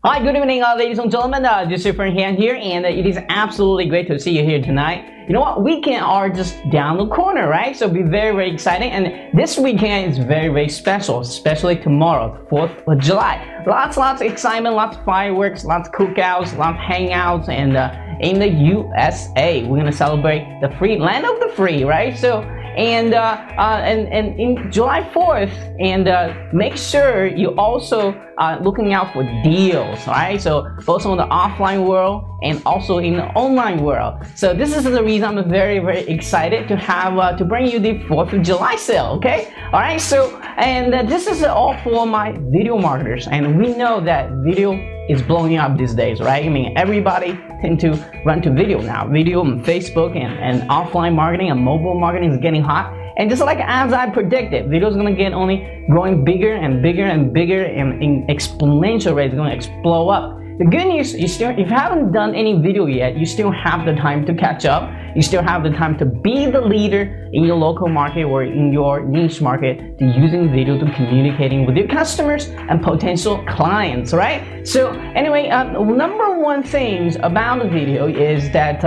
Hi, good evening, ladies and gentlemen. This is your friend Han here, and it is absolutely great to see you here tonight. You know what? Weekend are just down the corner, right? So be very exciting. And this weekend is very special, especially tomorrow, 4th of July. Lots of excitement, lots of fireworks, lots of cookouts, lots of hangouts, and in the USA, we're gonna celebrate the free land of the free, right? So. And in July 4th, and make sure you also looking out for deals, right? So both on the offline world and also in the online world. So this is the reason I'm very excited to have to bring you the 4th of July sale. Okay, all right. So and this is all for my video marketers, and we know that video is blowing up these days, right? I mean, everybody tend to run to video now. Video on Facebook and offline marketing and mobile marketing is getting hot. And just like as I predicted, video is gonna get only growing bigger and bigger and bigger, and in exponential rate, it's gonna explode up. The good news, if you haven't done any video yet, you still have the time to catch up. You still have the time to be the leader in your local market or in your niche market, to using video to communicating with your customers and potential clients, right? So anyway, number one things about the video is that,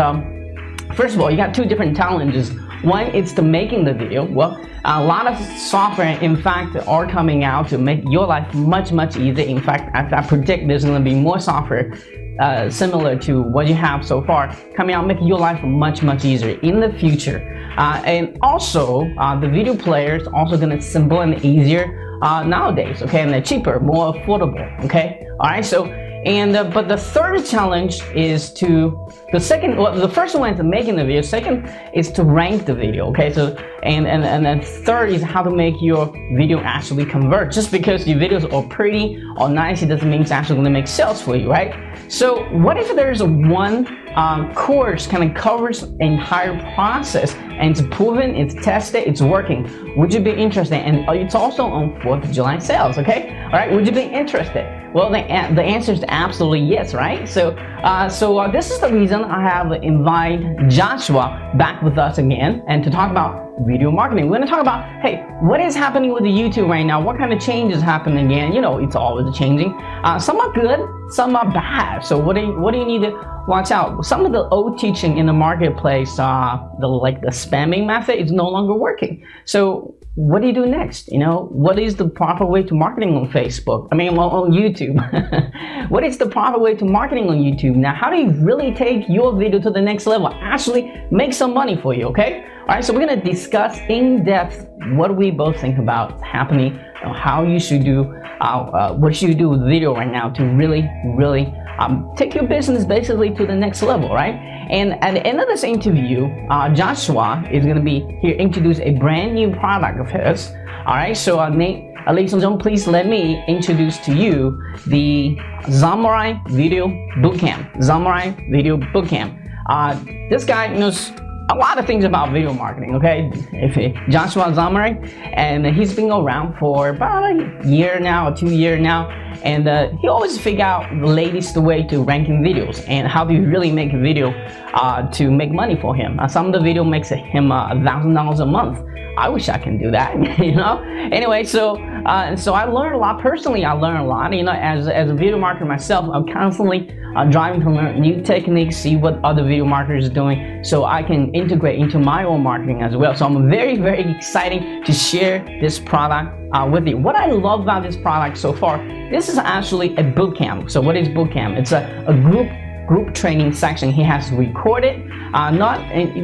first of all, you got two different challenges. One is to making the video. Well, a lot of software, in fact, are coming out to make your life much easier. In fact, I predict there's going to be more software similar to what you have so far coming out, making your life much easier in the future. And also, the video player is also going to simple and easier nowadays. Okay, and they're cheaper, more affordable. Okay, all right. So. And but the third challenge is the first one is making the video. Second is to rank the video. Okay, so and then third is how to make your video actually convert. Just because your videos are pretty or nice, it doesn't mean it's actually going to make sales for you, right? So what if there's one course kind of covers the entire process, and it's proven, it's tested, it's working? Would you be interested? And it's also on 4th of July sales. Okay, all right. Would you be interested? Well, the answer is absolutely yes, right? So, this is the reason I have invited Joshua back with us again, and to talk about video marketing. We're going to talk about, hey, what is happening with the YouTube right now? What kind of changes happening again? You know, it's always changing. Some are good, some are bad. So what do you need to watch out? Some of the old teaching in the marketplace, the spamming method, is no longer working. So what do you do next? You know, what is the proper way to marketing on Facebook? I mean, on YouTube. What is the proper way to marketing on YouTube? Now, how do you really take your video to the next level? Actually make some money for you, okay? All right, so we're gonna discuss in depth what we both think about happening, how you should do, what should you do with video right now to really take your business basically to the next level, right? And at the end of this interview, Joshua is gonna be here introduce a brand new product of his. All right, so ladies and gentlemen, please let me introduce to you the Zamurai Video Bootcamp. Zamurai Video Bootcamp. This guy knows a lot of things about video marketing, okay? Joshua Zamurai, and he's been around for about a year now, or 2 years now, and he always figure out the latest way to ranking videos and how do you really make a video to make money for him. Some of the video makes him $1,000 a month. I wish I can do that, you know. Anyway, so I learned a lot. Personally, I learned a lot. You know, as a video marketer myself, I'm constantly driving to learn new techniques, see what other video marketers are doing, so I can integrate into my own marketing as well. So I'm very excited to share this product with you. What I love about this product so far, this is actually a boot camp. So what is boot camp? It's a group training section. He has recorded,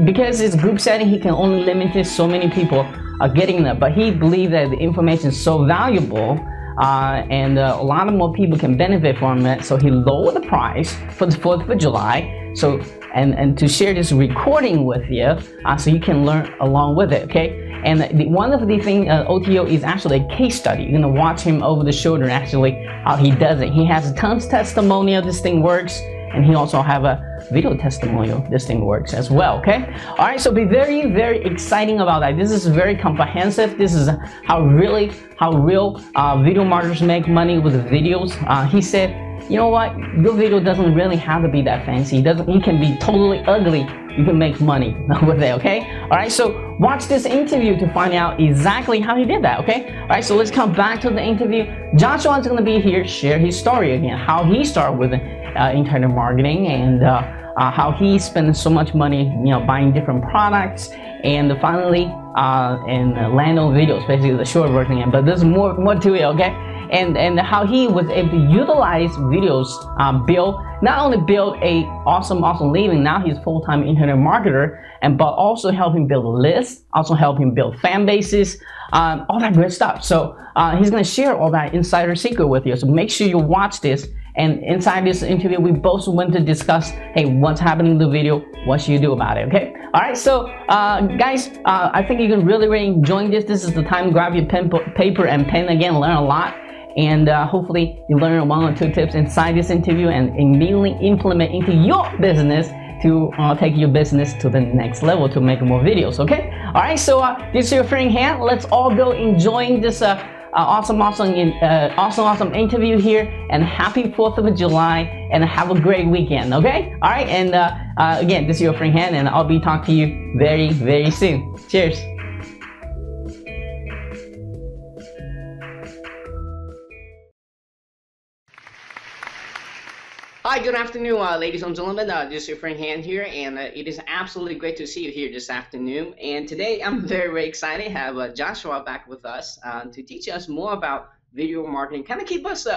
because it's group setting, he can only limit so many people getting there, but he believes that the information is so valuable and a lot of more people can benefit from it, so he lowered the price for the 4th of July. So and to share this recording with you, so you can learn along with it, okay? And one of the things, OTO is actually a case study. You're gonna watch him over the shoulder actually how he does it. He has tons of testimonial, this thing works, and he also have a video testimonial, this thing works as well, okay? All right, so be very exciting about that. This is very comprehensive. This is how real video marketers make money with videos. He said you know what, your video doesn't really have to be that fancy. It can be totally ugly. You can make money with it, okay? All right, so watch this interview to find out exactly how he did that, okay? All right, so let's come back to the interview. Joshua is gonna be here, share his story again, how he started with internet marketing, and how he spent so much money, buying different products, and finally, and land on videos, basically the short version. But there's more to it, okay? And how he was able to utilize videos, not only build a awesome living. Now he's a full-time internet marketer, but also help him build lists, also help him build fan bases, all that great stuff. So he's gonna share all that insider secret with you. So make sure you watch this. And inside this interview, we both want to discuss, hey, what's happening in the video, what should you do about it, okay? All right, so guys, I think you're really enjoying this. This is the time to grab your paper and pen again, learn a lot. And hopefully you learn 1 or 2 tips inside this interview and immediately implement into your business to take your business to the next level to make more videos, okay? All right, so this is your friend Han. Let's all go enjoying this awesome interview here, and happy 4th of July, and have a great weekend, okay? All right, and again, this is your friend Han, and I'll be talking to you very soon. Cheers. Hi, good afternoon, ladies and gentlemen. This is your friend Han here, and it is absolutely great to see you here this afternoon. And today I'm very excited to have Joshua back with us to teach us more about video marketing, kind of keep us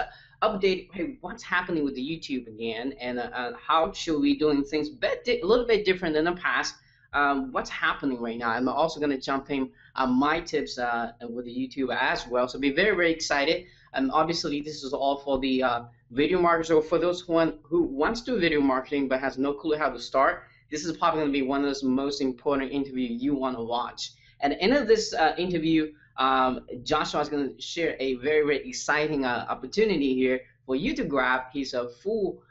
updated. Hey, what's happening with the YouTube again, and how should we doing things a little bit different than the past? What's happening right now? I'm also going to jump in my tips with the YouTube as well. So be very excited. And obviously, this is all for the video marketers, or for those who wants to do video marketing but has no clue how to start. This is probably going to be one of those most important interviews you want to watch. At the end of this interview, Joshua is going to share a very exciting opportunity here for you to grab. He's a full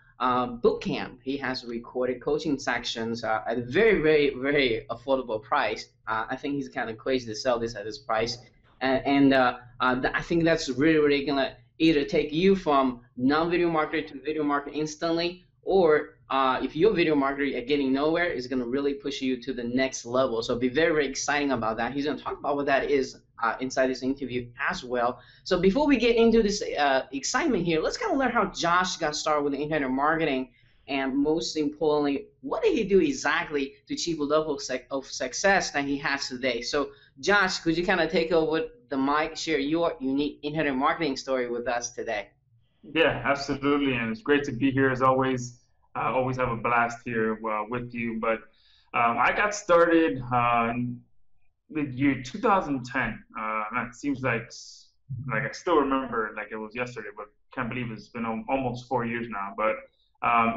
boot camp. He has recorded coaching sections at a very affordable price. I think he's kind of crazy to sell this at this price. I think that's really gonna either take you from non-video marketer to video marketer instantly, or if you're a video marketer and getting nowhere, it's gonna really push you to the next level. So be very exciting about that. He's gonna talk about what that is inside this interview as well. So before we get into this excitement here, let's kind of learn how Josh got started with internet marketing, and most importantly, what did he do exactly to achieve a level of success that he has today. So Josh, could you kind of take over the mic, share your unique internet marketing story with us today? Yeah, absolutely, and it's great to be here as always. I always have a blast here with you. But I got started in the year 2010. And it seems like I still remember like it was yesterday, but can't believe it's been almost 4 years now. But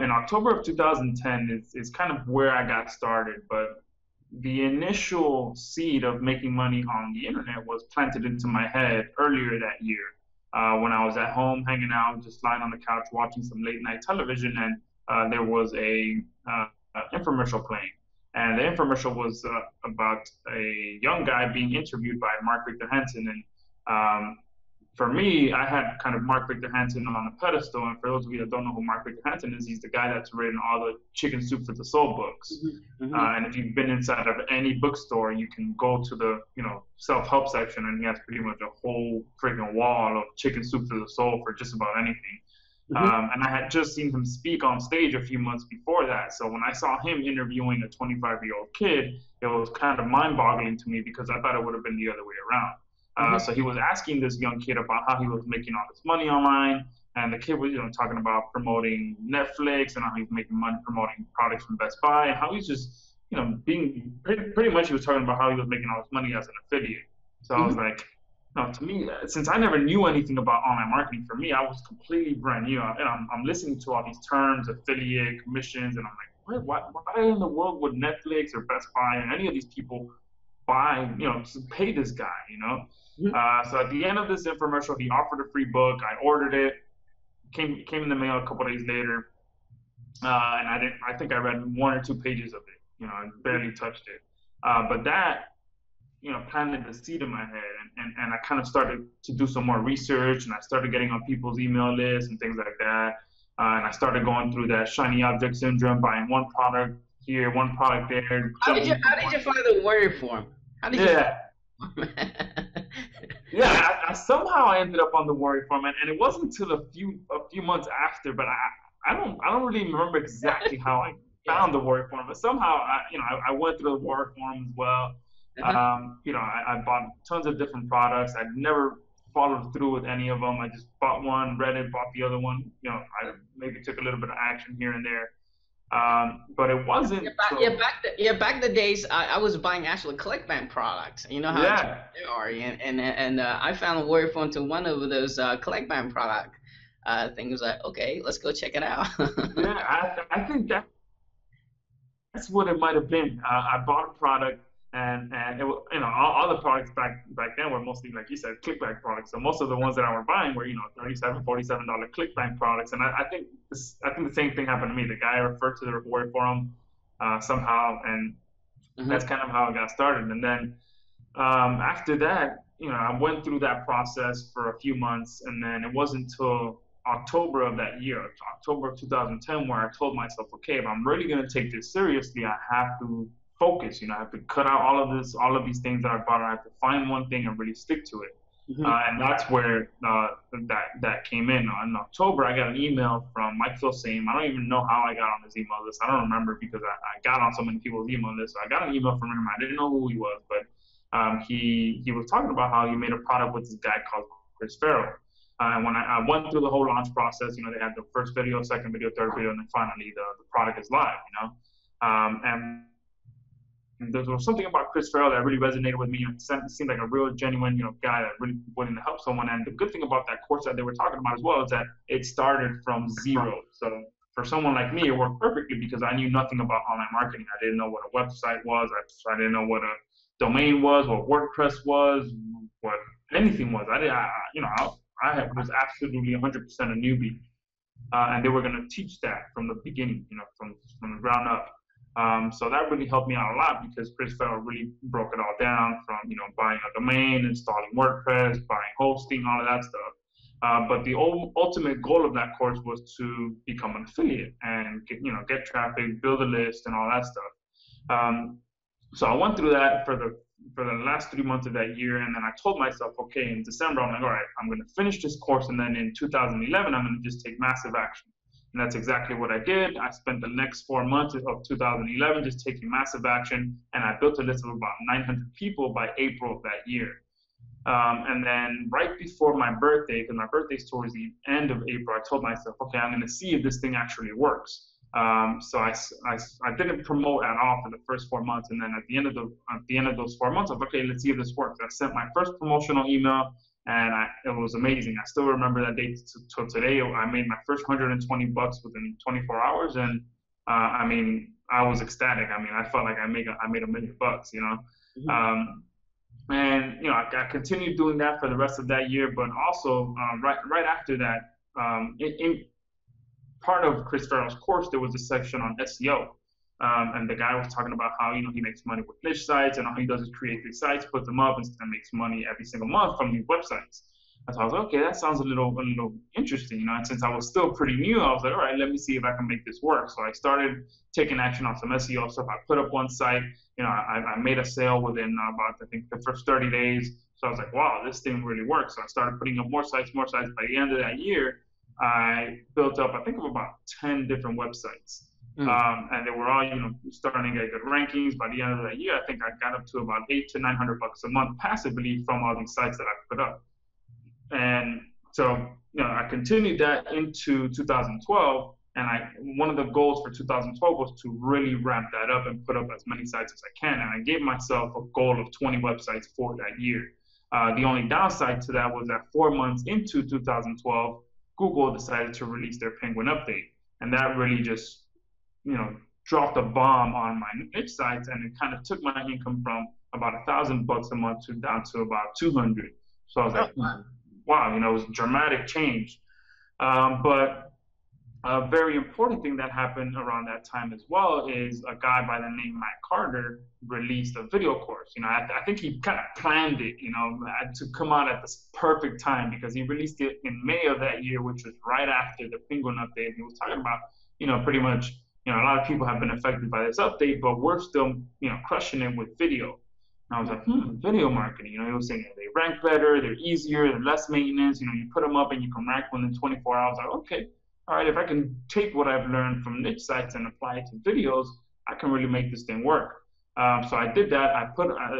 in October of 2010 is kind of where I got started. But the initial seed of making money on the internet was planted into my head earlier that year when I was at home hanging out, just lying on the couch watching some late night television, and there was a infomercial playing. And the infomercial was about a young guy being interviewed by Mark Victor Hansen. And for me, I had kind of Mark Victor Hansen on a pedestal. And for those of you that don't know who Mark Victor Hansen is, he's the guy that's written all the Chicken Soup for the Soul books. And if you've been inside of any bookstore, you can go to the self-help section, and he has pretty much a whole freaking wall of Chicken Soup for the Soul for just about anything. And I had just seen him speak on stage a few months before that. So when I saw him interviewing a 25-year-old kid, it was kind of mind-boggling to me, because I thought it would have been the other way around. So he was asking this young kid about how he was making all this money online, and the kid was talking about promoting Netflix, and how he was making money promoting products from Best Buy, and how he's just being pretty much, he was talking about how he was making all this money as an affiliate. So I was like, to me, since I never knew anything about online marketing, for me, I was completely brand new. And I'm listening to all these terms, affiliate, commissions, and I'm like, why in the world would Netflix or Best Buy and any of these people buy, to pay this guy, So at the end of this infomercial, he offered a free book. I ordered it. Came in the mail a couple days later, and I think I read 1 or 2 pages of it. I barely touched it. But that planted the seed in my head, and I kind of started to do some more research, and I started getting on people's email lists and things like that. And I started going through that shiny object syndrome, buying one product here, one product there. How did you find the warrior form? How did you find Yeah, somehow I ended up on the warrior form, and it wasn't until a few months after, but I don't really remember exactly how I found the warrior form, but somehow I went through the warrior form as well. I bought tons of different products. I never followed through with any of them. I just bought one, read it, bought the other one. I maybe took a little bit of action here and there. But it wasn't. Back the days I was buying actual ClickBank products. You know how they are, and I found a warrior phone to one of those ClickBank product things. Like, okay, let's go check it out. I think that's what it might have been. I bought a product, and it, all the products back then were mostly, like you said, ClickBank products. So most of the ones that I were buying were $37, $47 ClickBank products, and I think the same thing happened to me. The guy referred to the reward forum somehow, and that's kind of how it got started. And then after that, I went through that process for a few months, and then it wasn't until October of that year, October of 2010, where I told myself, okay, if I'm really going to take this seriously, I have to focus. I have to cut out all of these things that I bought. I have to find one thing and really stick to it. And that's where that came in. In October, I got an email from Mike Filsame. I don't even know how I got on his email list. I don't remember because I got on so many people's email lists. So I got an email from him. I didn't know who he was, but he was talking about how he made a product with this guy called Chris Farrell. And when I went through the whole launch process, they had the first video, second video, third video, and then finally the product is live, and there was something about Chris Farrell that really resonated with me. It seemed like a real, genuine, guy that really wanted to help someone. And the good thing about that course that they were talking about as well is that it started from zero. So for someone like me, it worked perfectly because I knew nothing about online marketing. I didn't know what a website was. I didn't know what a domain was, what WordPress was, what anything was. I was absolutely 100% a newbie, and they were going to teach that from the beginning, from the ground up. So that really helped me out a lot because Chris Farrell really broke it all down from, buying a domain, installing WordPress, buying hosting, all of that stuff. But the ultimate goal of that course was to become an affiliate and get traffic, build a list, and all that stuff. So I went through that for the last 3 months of that year, and then I told myself, okay, in December, I'm like, all right, I'm going to finish this course, and then in 2011, I'm going to just take massive action. And that's exactly what I did. I spent the next 4 months of 2011 just taking massive action, and I built a list of about 900 people by April of that year. And then right before my birthday, because my birthday's towards the end of April, I told myself, okay, I'm going to see if this thing actually works. So I didn't promote at all for the first 4 months, and then at the end of those 4 months, I was like, okay, let's see if this works. I sent my first promotional email, and it was amazing. I still remember that day till today. I made my first $120 within 24 hours, and I was ecstatic. I felt like I made $1 million, and I continued doing that for the rest of that year. But also right after that, in part of Chris Farrell's course, there was a section on SEO. And the guy was talking about how, he makes money with niche sites, and all he does is create these sites, puts them up, and makes money every single month from these websites. And so I was like, okay, that sounds a little interesting, and since I was still pretty new, I was like, all right, let me see if I can make this work. So I started taking action on some SEO stuff. I put up one site, I made a sale within about, I think, the first 30 days. So I was like, wow, this thing really works. So I started putting up more sites. By the end of that year, I built up, I think, of about 10 different websites. And they were all, starting to get good rankings. By the end of that year, I think I got up to about $800 to $900 a month passively from all these sites that I put up. And so, I continued that into 2012. And one of the goals for 2012 was to really ramp that up and put up as many sites as I can. And I gave myself a goal of 20 websites for that year. The only downside to that was that 4 months into 2012, Google decided to release their Penguin update. And that really just dropped a bomb on my niche sites, and it kind of took my income from about $1,000 a month down to about 200. So I was like, wow, it was a dramatic change. But A very important thing that happened around that time as well is a guy by the name Matt Carter released a video course. I think he kind of planned it, to come out at this perfect time because he released it in May of that year, which was right after the penguin update. He was talking about, pretty much, a lot of people have been affected by this update, but we're still, crushing it with video. And I was like, video marketing. He was saying they rank better, they're easier, they're less maintenance. You put them up and you can rank within 24 hours. Like, okay. All right, if I can take what I've learned from niche sites and apply it to videos, I can really make this thing work. So I did that.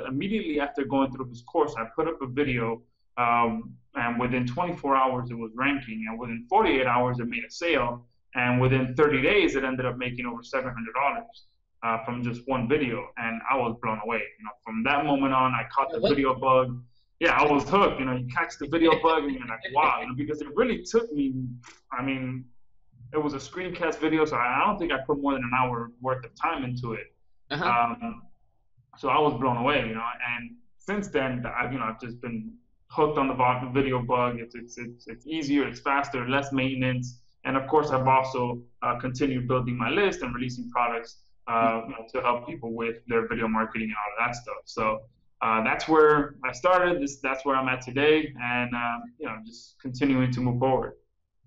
Immediately after going through this course, I put up a video, and within 24 hours, it was ranking, and within 48 hours, it made a sale, and within 30 days, it ended up making over $700 from just one video, and I was blown away. From that moment on, I caught the video bug. Yeah, I was hooked. You catch the video bug, and you're like, wow, because it really took me. It was a screencast video, so I don't think I put more than an hour worth of time into it. So I was blown away, and since then, I've just been hooked on the video bug. It's easier, it's faster, less maintenance, and of course, I've also continued building my list and releasing products, to help people with their video marketing and all of that stuff. So that's where I started. That's where I'm at today, and just continuing to move forward.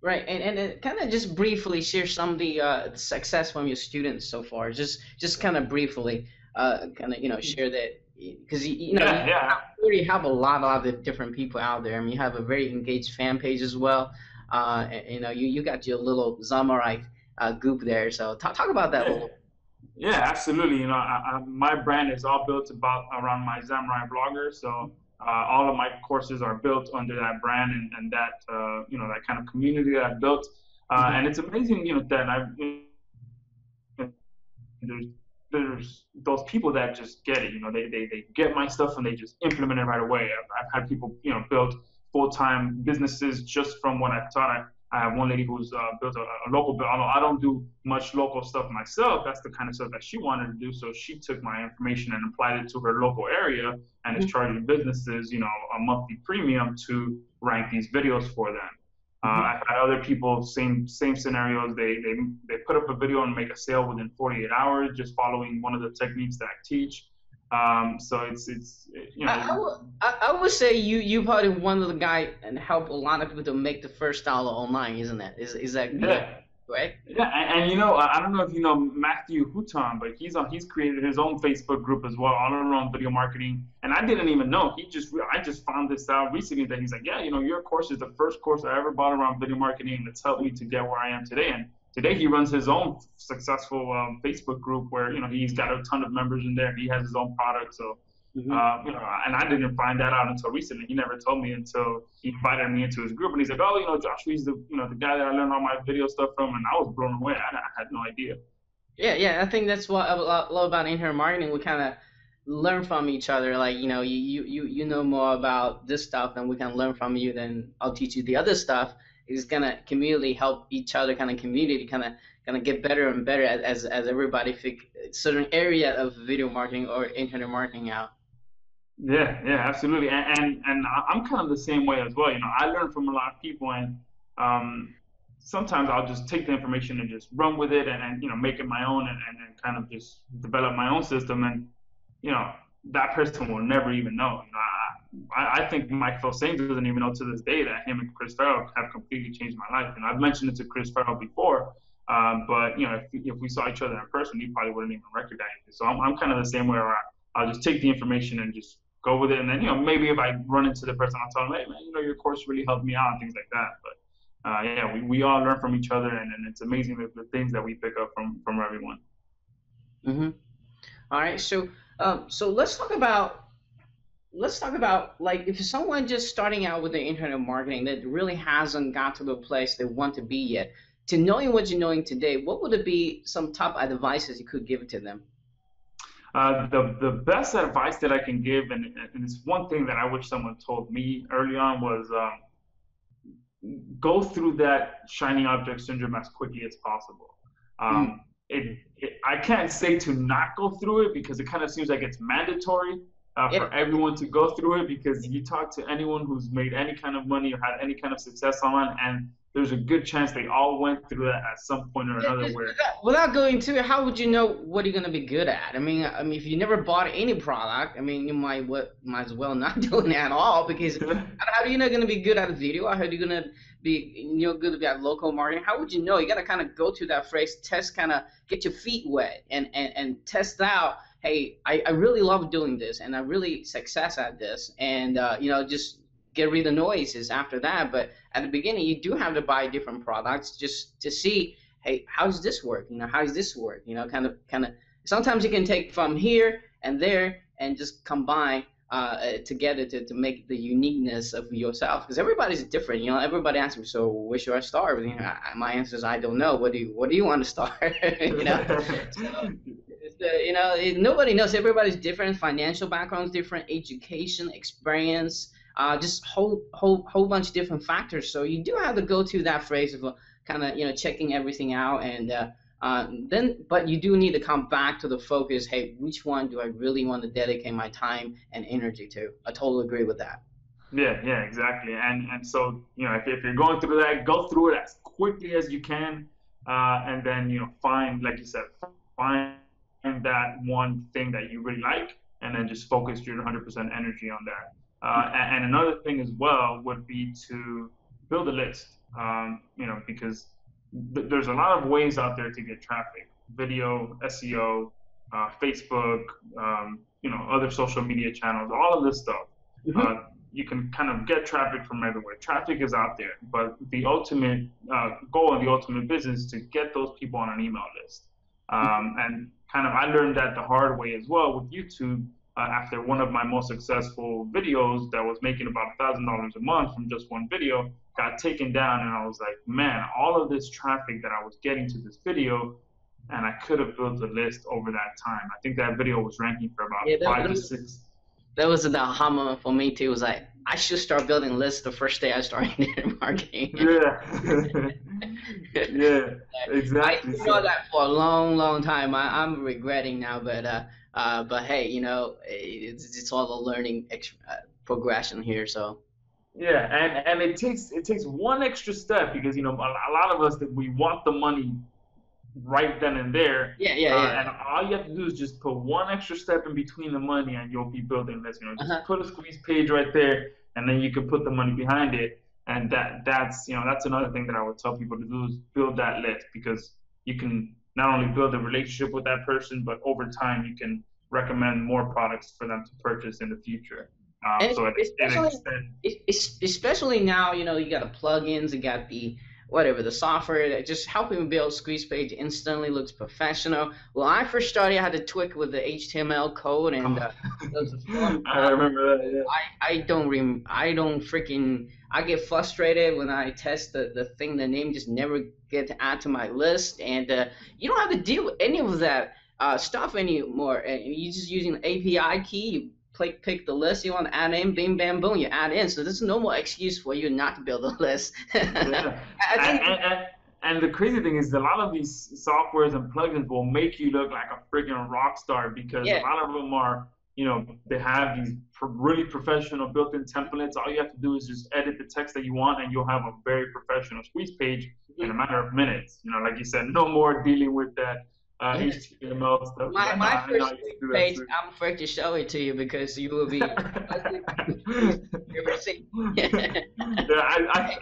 Right, and kind of just briefly share some of the success from your students so far. Just kind of briefly, share that, because you already have a lot of different people out there. I mean, you have a very engaged fan page as well. You got your little Zamurai group there. So talk about that a little. Yeah, absolutely. My brand is all built around my Zamurai blogger. So all of my courses are built under that brand and that that kind of community that I've built. And it's amazing, that there's those people that just get it. They get my stuff and they just implement it right away. I've had people build full-time businesses just from what I've taught. I have one lady who's built a local business. I don't do much local stuff myself. That's the kind of stuff that she wanted to do. So she took my information and applied it to her local area and is charging businesses, a monthly premium to rank these videos for them. I've had other people, same scenarios. They put up a video and make a sale within 48 hours, just following one of the techniques that I teach. So it's I would say you probably one of the guys and help a lot of people to make the first dollar online, isn't that? Is that right? Yeah, and I don't know if you know Matthew Houghton, but he's created his own Facebook group as well, all around video marketing. And I didn't even know. I just found this out recently that he's like, yeah, your course is the first course I ever bought around video marketing that's helped me to get where I am today. And today he runs his own successful Facebook group where he's got a ton of members in there. He has his own product, so and I didn't find that out until recently. He never told me until he invited me into his group, and he's like, "Oh, Joshua's the the guy that I learned all my video stuff from," and I was blown away. I had no idea. Yeah, I think that's what I love about internet marketing. We kind of learn from each other. Like you know more about this stuff, and we can learn from you. Then I'll teach you the other stuff. It's gonna community help each other, kind of get better and better as everybody figure certain area of video marketing or internet marketing out. Yeah, absolutely, and I'm kind of the same way as well. I learn from a lot of people, and sometimes I'll just take the information and just run with it, and make it my own, and kind of just develop my own system, and that person will never even know. I think Mike Filsaime doesn't even know to this day that him and Chris Farrell have completely changed my life. And I've mentioned it to Chris Farrell before, but if we saw each other in person, he probably wouldn't even recognize it. So I'm kind of the same way where I'll just take the information and just go with it. And then maybe if I run into the person, I'll tell them, hey man, your course really helped me out and things like that. But we all learn from each other, and it's amazing the things that we pick up from everyone. All right, so let's talk about like if someone just starting out with the internet marketing that really hasn't got to the place they want to be yet, to knowing what you're knowing today, what would it be some top advices you could give to them? The best advice that I can give, and it's one thing that I wish someone told me early on, was go through that shiny object syndrome as quickly as possible. I can't say to not go through it because it kind of seems like it's mandatory for everyone to go through it, because you talk to anyone who's made any kind of money or had any kind of success online, and there's a good chance they all went through that at some point or another. Where Without going to it, how would you know what you're gonna be good at? I mean, if you never bought any product, I mean, you might as well not do it at all because how are you not gonna be good at video? How are you gonna be good at local marketing? How would you know? You gotta kind of go to that phrase, test, kind of get your feet wet and test out. Hey, I really love doing this, and I'm really success at this, and just get rid of noises after that. But at the beginning, you do have to buy different products just to see, hey, how does this work? How does this work? Kind of. Sometimes you can take from here and there and just combine together to make the uniqueness of yourself. Because everybody's different. Everybody asks me, so where should I start? My answer is I don't know. What do you want to start? Nobody knows. Everybody's different. Financial background's different. Education, experience. Just whole bunch of different factors. So you do have to go to that phrase of kind of checking everything out, and but you do need to come back to the focus. Hey, which one do I really want to dedicate my time and energy to? I totally agree with that. Yeah, exactly. And so if you're going through that, go through it as quickly as you can, and then find, like you said, find that one thing that you really like, and then just focus your 100% energy on that. And another thing as well would be to build a list, because there's a lot of ways out there to get traffic: video, SEO, Facebook, other social media channels, all of this stuff. Mm-hmm. You can kind of get traffic from everywhere. Traffic is out there, but the ultimate goal and the ultimate business is to get those people on an email list. And kind of I learned that the hard way as well with YouTube. After one of my most successful videos that was making about $1,000 a month from just one video got taken down, and I was like, man, all of this traffic that I was getting to this video, and I could have built a list over that time. I think that video was ranking for about 5 to 6. That was the aha moment for me too. It was like, I should start building lists the first day I started internet marketing. Yeah, exactly. I know that for a long time. I'm regretting now, but hey, it's all a learning progression here. So yeah, and it takes one extra step, because a lot of us, that we want the money right then and there. Yeah. And all you have to do is just put one extra step in between the money, and you'll be building this. Just put a squeeze page right there, and then you can put the money behind it. And that's another thing that I would tell people to do, is build that list, because you can not only build a relationship with that person, but over time you can recommend more products for them to purchase in the future. Especially now, you got the plugins, you got the software that just helping build squeeze page instantly looks professional. When I first started, I had to tweak with the HTML code, and I remember that. Yeah. I get frustrated when I test the thing. The name just never get to add to my list, and you don't have to deal with any of that stuff anymore. And you're just using the API key. You pick the list you want to add in, bing, bam, boom, you add in. So there's no more excuse for you not to build a list. Yeah. And the crazy thing is, a lot of these softwares and plugins will make you look like a freaking rock star, because a lot of them are, they have these really professional built-in templates. All you have to do is just edit the text that you want, and you'll have a very professional squeeze page in a matter of minutes. Like you said, no more dealing with that HTML stuff. My first page, I'm afraid to show it to you because you will be. Yeah,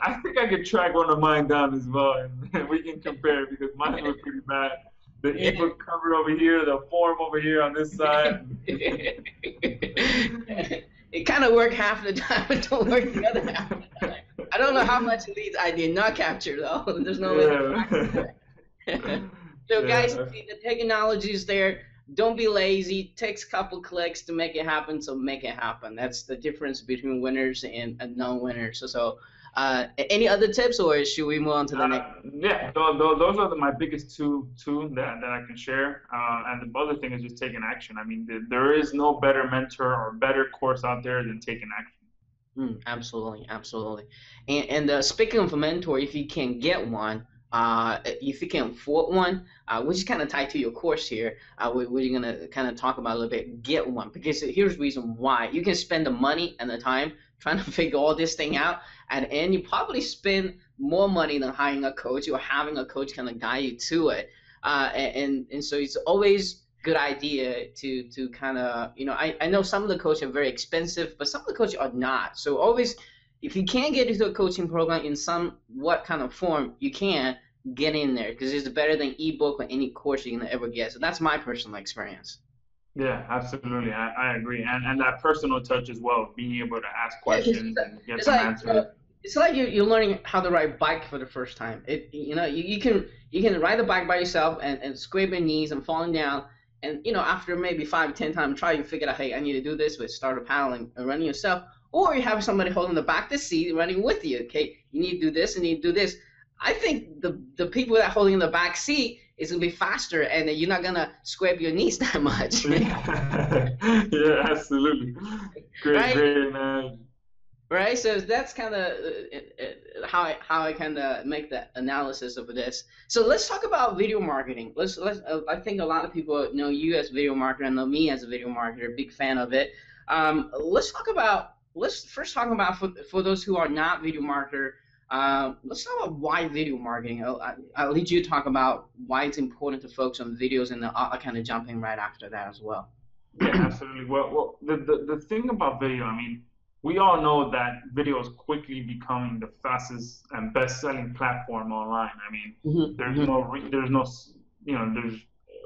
I think I could track one of mine down as well, and we can compare, because mine were pretty bad. The ebook cover over here, the form over here on this side. It kind of worked half the time, but don't work the other half of the time. I don't know how much leads I did not capture, though. There's no way to track. So guys, the technology is there. Don't be lazy. It takes a couple clicks to make it happen, so make it happen. That's the difference between winners and non-winners. So any other tips, or should we move on to the next? Yeah, those are my biggest two that I can share. And the other thing is just taking action. I mean, there is no better mentor or better course out there than taking action. Absolutely. And speaking of a mentor, if you can get one, if you can afford one, which is kind of tied to your course here, we're going to kind of talk about a little bit, get one. Because here's the reason why. You can spend the money and the time trying to figure all this thing out, and you probably spend more money than hiring a coach or having a coach kind of guide you to it. And so it's always good idea to kind of, I know some of the coaches are very expensive, but some of the coaches are not. So always, if you can't get into a coaching program in what kind of form, you can get in there, because it's better than ebook or any course you can ever get. So that's my personal experience. Yeah, absolutely. I agree. And that personal touch as well, being able to ask questions and get some answers. It's like you're learning how to ride a bike for the first time. You can ride a bike by yourself and scrape your knees and falling down. And after maybe 5 or 10 times try, you figure out, hey, I need to do this, with start paddling and running yourself. Or you have somebody holding the back of the seat running with you. Okay, you need to do this and you need to do this. I think the people that are holding the back seat is gonna be faster, and you're not gonna scrape your knees that much. Yeah, absolutely. Great, man. Right, so that's kind of how I kind of make the analysis of this. So let's talk about video marketing. I think a lot of people know you as a video marketer, know me as a video marketer, big fan of it. Let's first talk about for those who are not video marketer. Let's talk about why video marketing. I'll lead you to talk about why it's important to focus on videos, and I'll kind of jump in right after that as well. Yeah, absolutely. Well, the thing about video, I mean, we all know that video is quickly becoming the fastest and best-selling platform online. I mean, it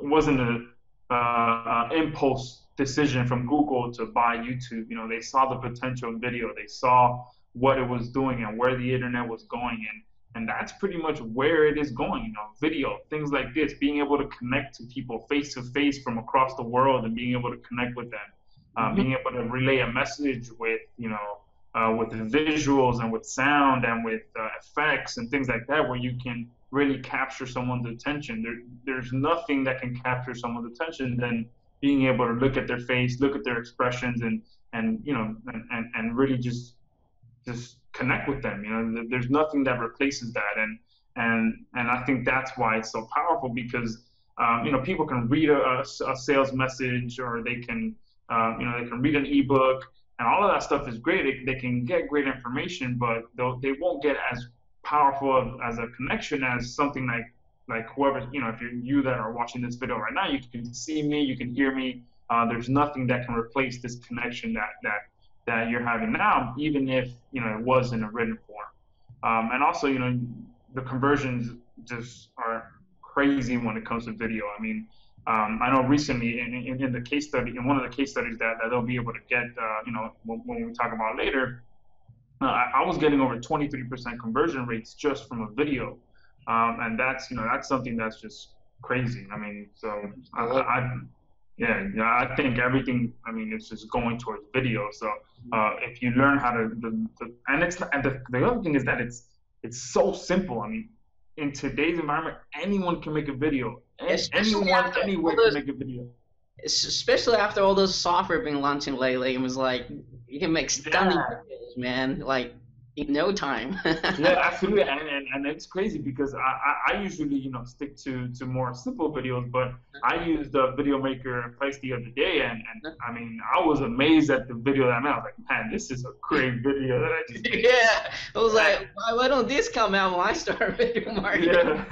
wasn't an impulse decision from Google to buy YouTube. They saw the potential in video. They saw what it was doing and where the internet was going, and that's pretty much where it is going. Video, things like this, being able to connect to people face to face from across the world and being able to connect with them. Being able to relay a message with visuals and with sound and with effects and things like that, where you can really capture someone's attention. There's nothing that can capture someone's attention than being able to look at their face, look at their expressions, and really just connect with them. There's nothing that replaces that, and I think that's why it's so powerful, because people can read a sales message, or they can they can read an ebook, and all of that stuff is great. They can get great information, but they won't get as powerful as a connection as something like whoever, if you that are watching this video right now, you can see me, you can hear me. There's nothing that can replace this connection that you're having now, even if it was in a written form. And also, the conversions just are crazy when it comes to video. I mean, I know recently in the case study, in one of the case studies that they'll be able to get, when we talk about later, I was getting over 23% conversion rates just from a video, and that's something that's just crazy. I mean, so I think everything, it's just going towards video. So if you learn how to, the other thing is that it's so simple. I mean, in today's environment, anyone can make a video. Anyone, anywhere can make a video. Especially after all those software been launching lately, it was like, you can make stunning videos, man, like in no time. Yeah, absolutely, and it's crazy because I usually stick to more simple videos, but I used the video maker place the other day, and I mean, I was amazed at the video that I made. I was like, man, this is a great video that I just made. Yeah, I was like, why don't this come out when I start video marketing? Yeah.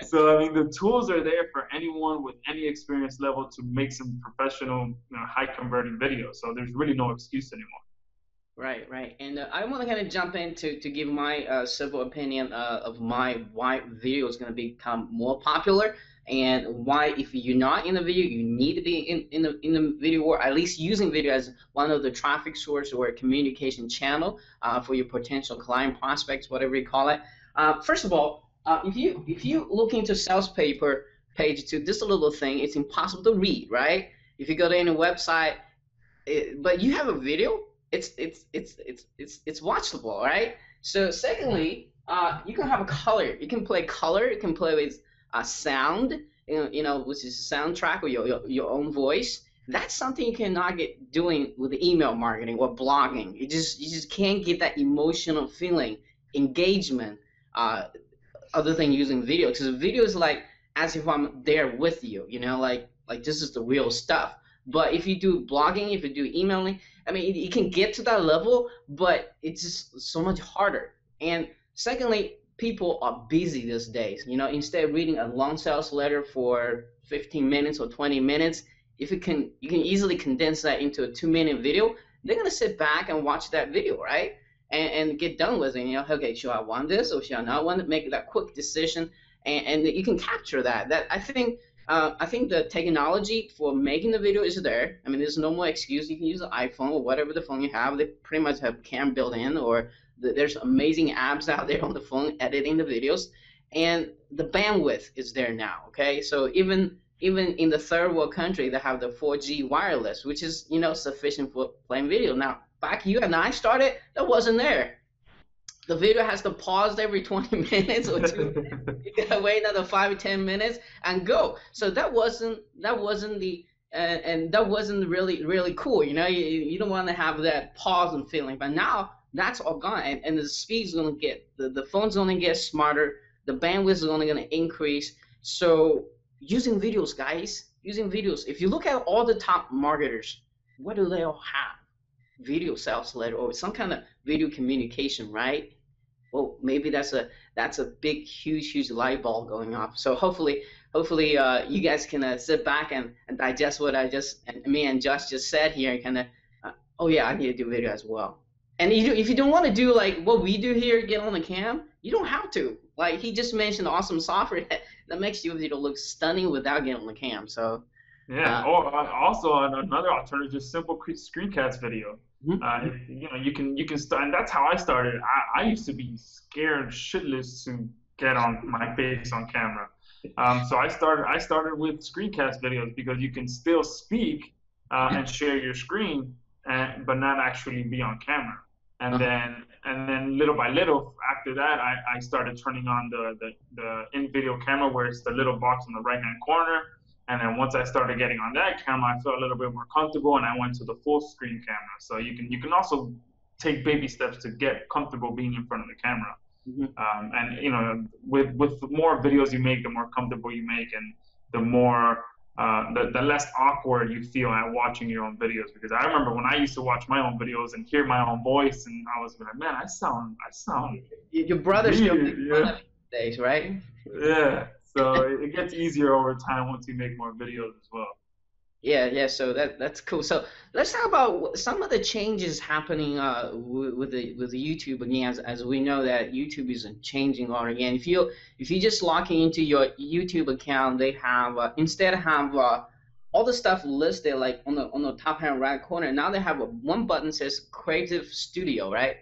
So I mean, the tools are there for anyone with any experience level to make some professional, high converting videos. So there's really no excuse anymore. Right. And I want to kind of jump in to give my civil opinion of why video is going to become more popular, and why, if you're not in the video, you need to be in the video, or at least using video as one of the traffic source or a communication channel for your potential client prospects, whatever you call it. First of all, if you look into sales page to this little thing, it's impossible to read, right? If you go to any website, but you have a video, it's watchable, right? So secondly, you can have a color. You can play color. You can play with sound, which is a soundtrack or your own voice. That's something you cannot get doing with email marketing or blogging. You just can't get that emotional feeling, engagement, other than using video, because video is like as if I'm there with you, you know, like this is the real stuff. But if you do blogging, if you do emailing, I mean, you can get to that level, but it's just so much harder. And secondly, people are busy these days. You know, instead of reading a long sales letter for 15 minutes or 20 minutes, if you can easily condense that into a 2-minute video, they're gonna sit back and watch that video, right? And get done with it. You know, okay, should I want this or should I not want to make that quick decision? And you can capture that. I think the technology for making the video is there. I mean, there's no more excuse. You can use an iPhone or whatever the phone you have. They pretty much have cam built in, or there's amazing apps out there on the phone editing the videos, and the bandwidth is there now. Okay, so even in the third world country, they have the 4G wireless, which is, you know, sufficient for playing video. Now, back you and I started, that wasn't there. The video has to pause every 20 minutes or 2 minutes. You gotta wait another 5 or 10 minutes and go. So that wasn't the and that wasn't really cool. You know, you don't want to have that pause and feeling. But now that's all gone, and the speed's gonna get the phone's gonna get smarter. The bandwidth is only gonna increase. So using videos, guys, using videos. If you look at all the top marketers, what do they all have? Video sales letter or some kind of video communication, right? Well, maybe that's a big, huge light bulb going off. So hopefully, you guys can sit back and digest what me and Josh just said here, and kind of, oh yeah, I need to do video as well. And if you don't want to do like what we do here, get on the cam, you don't have to. Like he just mentioned, awesome software that makes your video look stunning without getting on the cam. So. Yeah. Also another alternative, just simple screencast video. You know, you can start, and that's how I started. I used to be scared shitless to get on my face on camera. So I started with screencast videos because you can still speak and share your screen, but not actually be on camera. And then little by little after that, I started turning on the in-video camera, where it's the little box in the right-hand corner. And then once I started getting on that camera, I felt a little bit more comfortable, and I went to the full screen camera. So you can also take baby steps to get comfortable being in front of the camera. And you know, with the more videos you make, the more comfortable you make, and the more the less awkward you feel at watching your own videos. Because I remember when I used to watch my own videos and hear my own voice, and I was like, man, I sound. Your brother still makes fun of these days, right? Yeah. So it gets easier over time once you make more videos as well. Yeah. So that's cool. So let's talk about some of the changes happening with the YouTube again. As we know that YouTube is changing a lot again. If you just log into your YouTube account, they have instead of have all the stuff listed like on the top hand right corner. Now they have one button that says Creative Studio, right?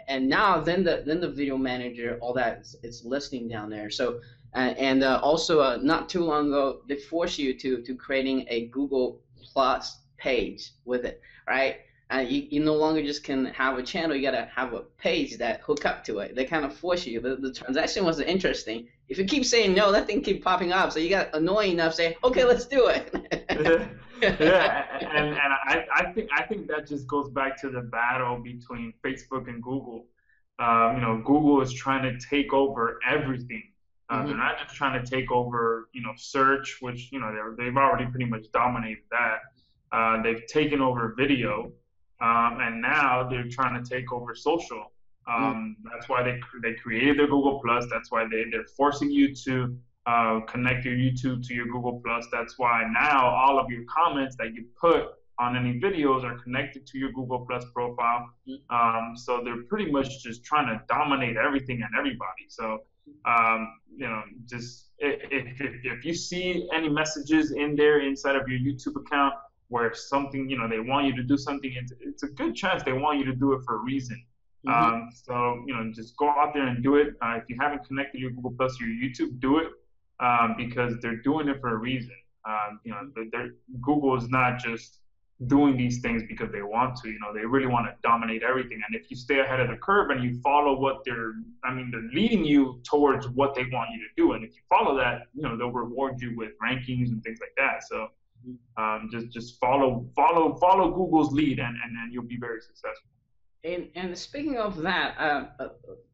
And now then the video manager, all that it's listing down there. So and also not too long ago they force you to creating a Google Plus page with it, right? You no longer just can have a channel, you gotta have a page that hook up to it. They kind of force you. The transaction was interesting. If you keep saying no, that thing keep popping up. So you got annoying enough say, okay, let's do it. Yeah, and I think that just goes back to the battle between Facebook and Google. You know, Google is trying to take over everything. They're not just trying to take over, you know, search, which, you know, they've already pretty much dominated that. They've taken over video, and now they're trying to take over social. That's why they created their Google Plus. That's why they're forcing you to connect your YouTube to your Google Plus. That's why now all of your comments that you put on any videos are connected to your Google Plus profile. So they're pretty much just trying to dominate everything and everybody. So you know, just if you see any messages in there inside of your YouTube account where something, you know, they want you to do something, it's a good chance they want you to do it for a reason. So, you know, just go out there and do it. If you haven't connected your Google Plus to your YouTube, do it, because they're doing it for a reason. You know, Google is not just doing these things because they want to. You know, they really want to dominate everything. And if you stay ahead of the curve and you follow what they're leading you towards what they want you to do. And if you follow that, you know, they'll reward you with rankings and things like that. So just follow Google's lead, and you'll be very successful. And speaking of that,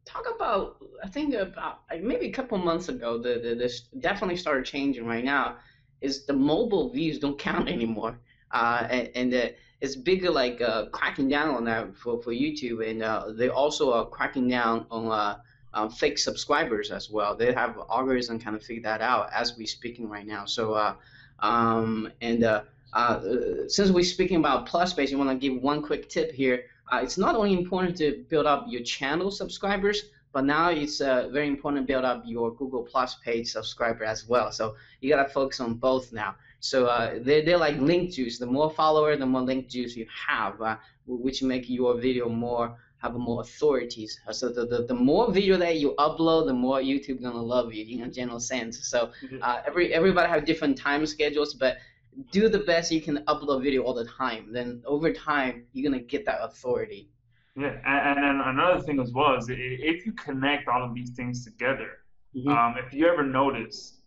talk about, I think about maybe a couple months ago, this definitely started changing right now, is the mobile views don't count anymore. And it's bigger, like cracking down on that for YouTube, and they also are cracking down on fake subscribers as well. They have algorithm kind of figure that out as we speaking right now. So and since we're speaking about plus page, I want to give one quick tip here. It's not only important to build up your channel subscribers, but now it's very important to build up your Google Plus page subscriber as well. So you gotta focus on both now. So they're like link juice. The more follower, the more link juice you have, which make your video have more authorities. So the more video that you upload, the more YouTube gonna love you, in a general sense. So everybody have different time schedules, but do the best you can upload video all the time. Then over time, you're gonna get that authority. Yeah, and then another thing as well is if you connect all of these things together, if you ever notice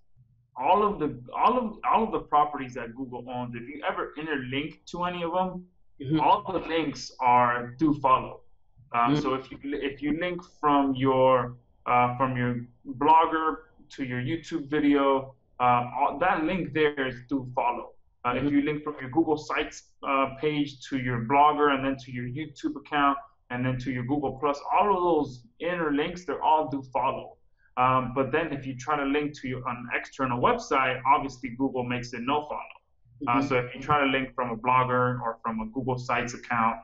all of the properties that Google owns, if you ever interlink to any of them, all the links are do follow. So if you link from your blogger to your YouTube video, that link there is do follow. If you link from your Google Sites page to your blogger and then to your YouTube account and then to your Google Plus, all of those interlinks, they're all do follow. But then if you try to link to an external website, obviously Google makes it no follow. So if you try to link from a blogger or from a Google Sites account,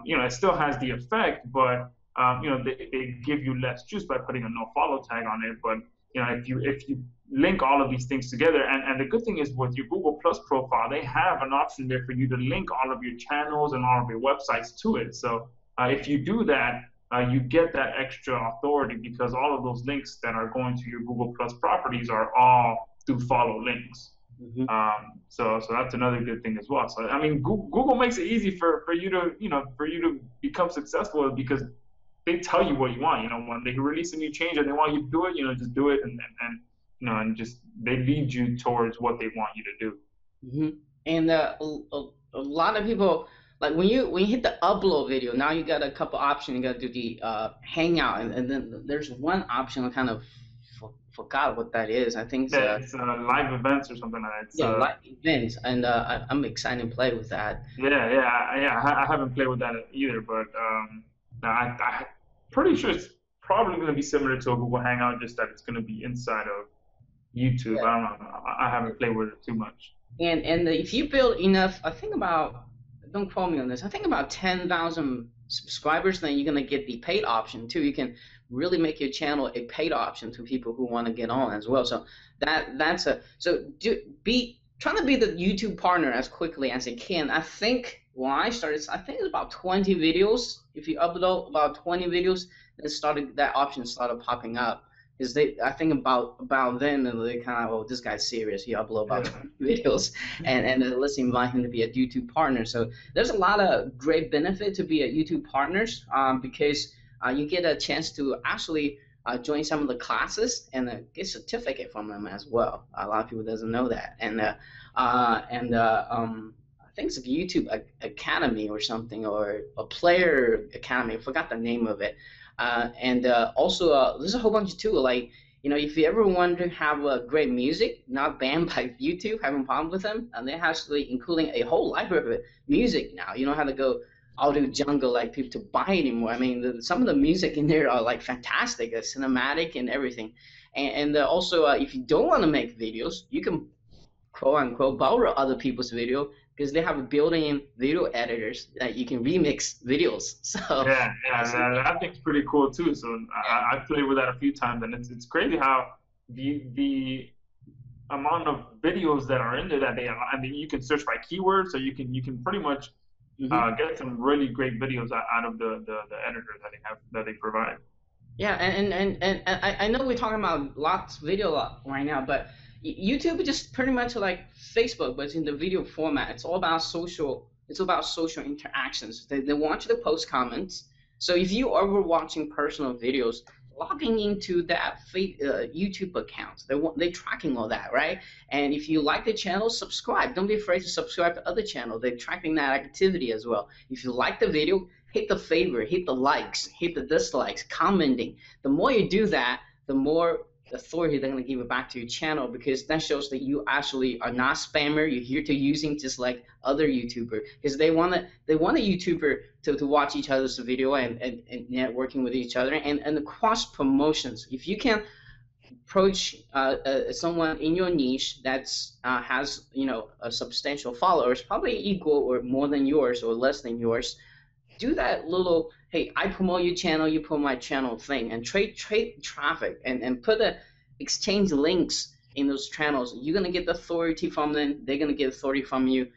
it still has the effect, but they give you less juice by putting a no follow tag on it. But if you link all of these things together, and the good thing is with your Google Plus profile, they have an option there for you to link all of your channels and all of your websites to it. So if you do that, you get that extra authority because all of those links that are going to your Google Plus properties are all do follow links. So that's another good thing as well. So I mean, Google makes it easy for you to become successful because they tell you what you want. When they release a new change and they want you to do it, just do it, and just they lead you towards what they want you to do. And a lot of people, like when you hit the upload video, now you got a couple options. You got to do the hangout, and then there's one option I kind of forgot what that is. I think it's live events or something like that. Live events, and I'm excited to play with that. I haven't played with that either, but I'm pretty sure it's probably going to be similar to a Google Hangout, just that it's going to be inside of YouTube. I don't know. I haven't played with it too much. And if you build enough, I think about, don't quote me on this, I think about 10,000 subscribers, then you're going to get the paid option too. You can really make your channel a paid option to people who want to get on as well. So trying to be the YouTube partner as quickly as it can. I think when I started, I think it's about 20 videos. If you upload about 20 videos, then that option started popping up. Because I think about then, and they kind of, this guy's serious. He upload about 20 videos, and let's invite him to be a YouTube partner. So there's a lot of great benefit to be a YouTube partners because you get a chance to actually join some of the classes and get certificate from them as well. A lot of people doesn't know that, and I think it's a YouTube Academy or something, or a Player Academy. I forgot the name of it. Also, there's a whole bunch too. Like, if you ever want to have great music, not banned by YouTube, having problems with them, and they're actually including a whole library of music now. You don't have to go out to the jungle like people to buy anymore. I mean, some of the music in there are like fantastic, cinematic and everything. And also, if you don't want to make videos, you can quote unquote borrow other people's video, because they have built-in video editors that you can remix videos. So that thing's pretty cool too. So I've played with that a few times, and it's crazy how the amount of videos that are in there that you can search by keywords, so you can pretty much get some really great videos out of the editor that they provide. Yeah, and I know we're talking about lots of video right now, but YouTube is just pretty much like Facebook, but it's in the video format. It's all about social. It's about social interactions. They want you to post comments. So if you are watching personal videos, logging into that YouTube account, they're tracking all that, right? And if you like the channel, subscribe. Don't be afraid to subscribe to other channels. They're tracking that activity as well. If you like the video, hit the favorite, hit the likes, hit the dislikes, commenting. The more you do that, the more authority they're going to give it back to your channel, because that shows that you actually are not spammer. You're here to using just like other YouTuber, because they want a YouTuber to watch each other's video and networking with each other and the cross promotions. If you can approach someone in your niche that's has a substantial followers, probably equal or more than yours or less than yours, do that little, hey, I promote your channel, you promote my channel thing, and trade traffic and put exchange links in those channels. You're gonna get the authority from them, they're gonna get authority from you.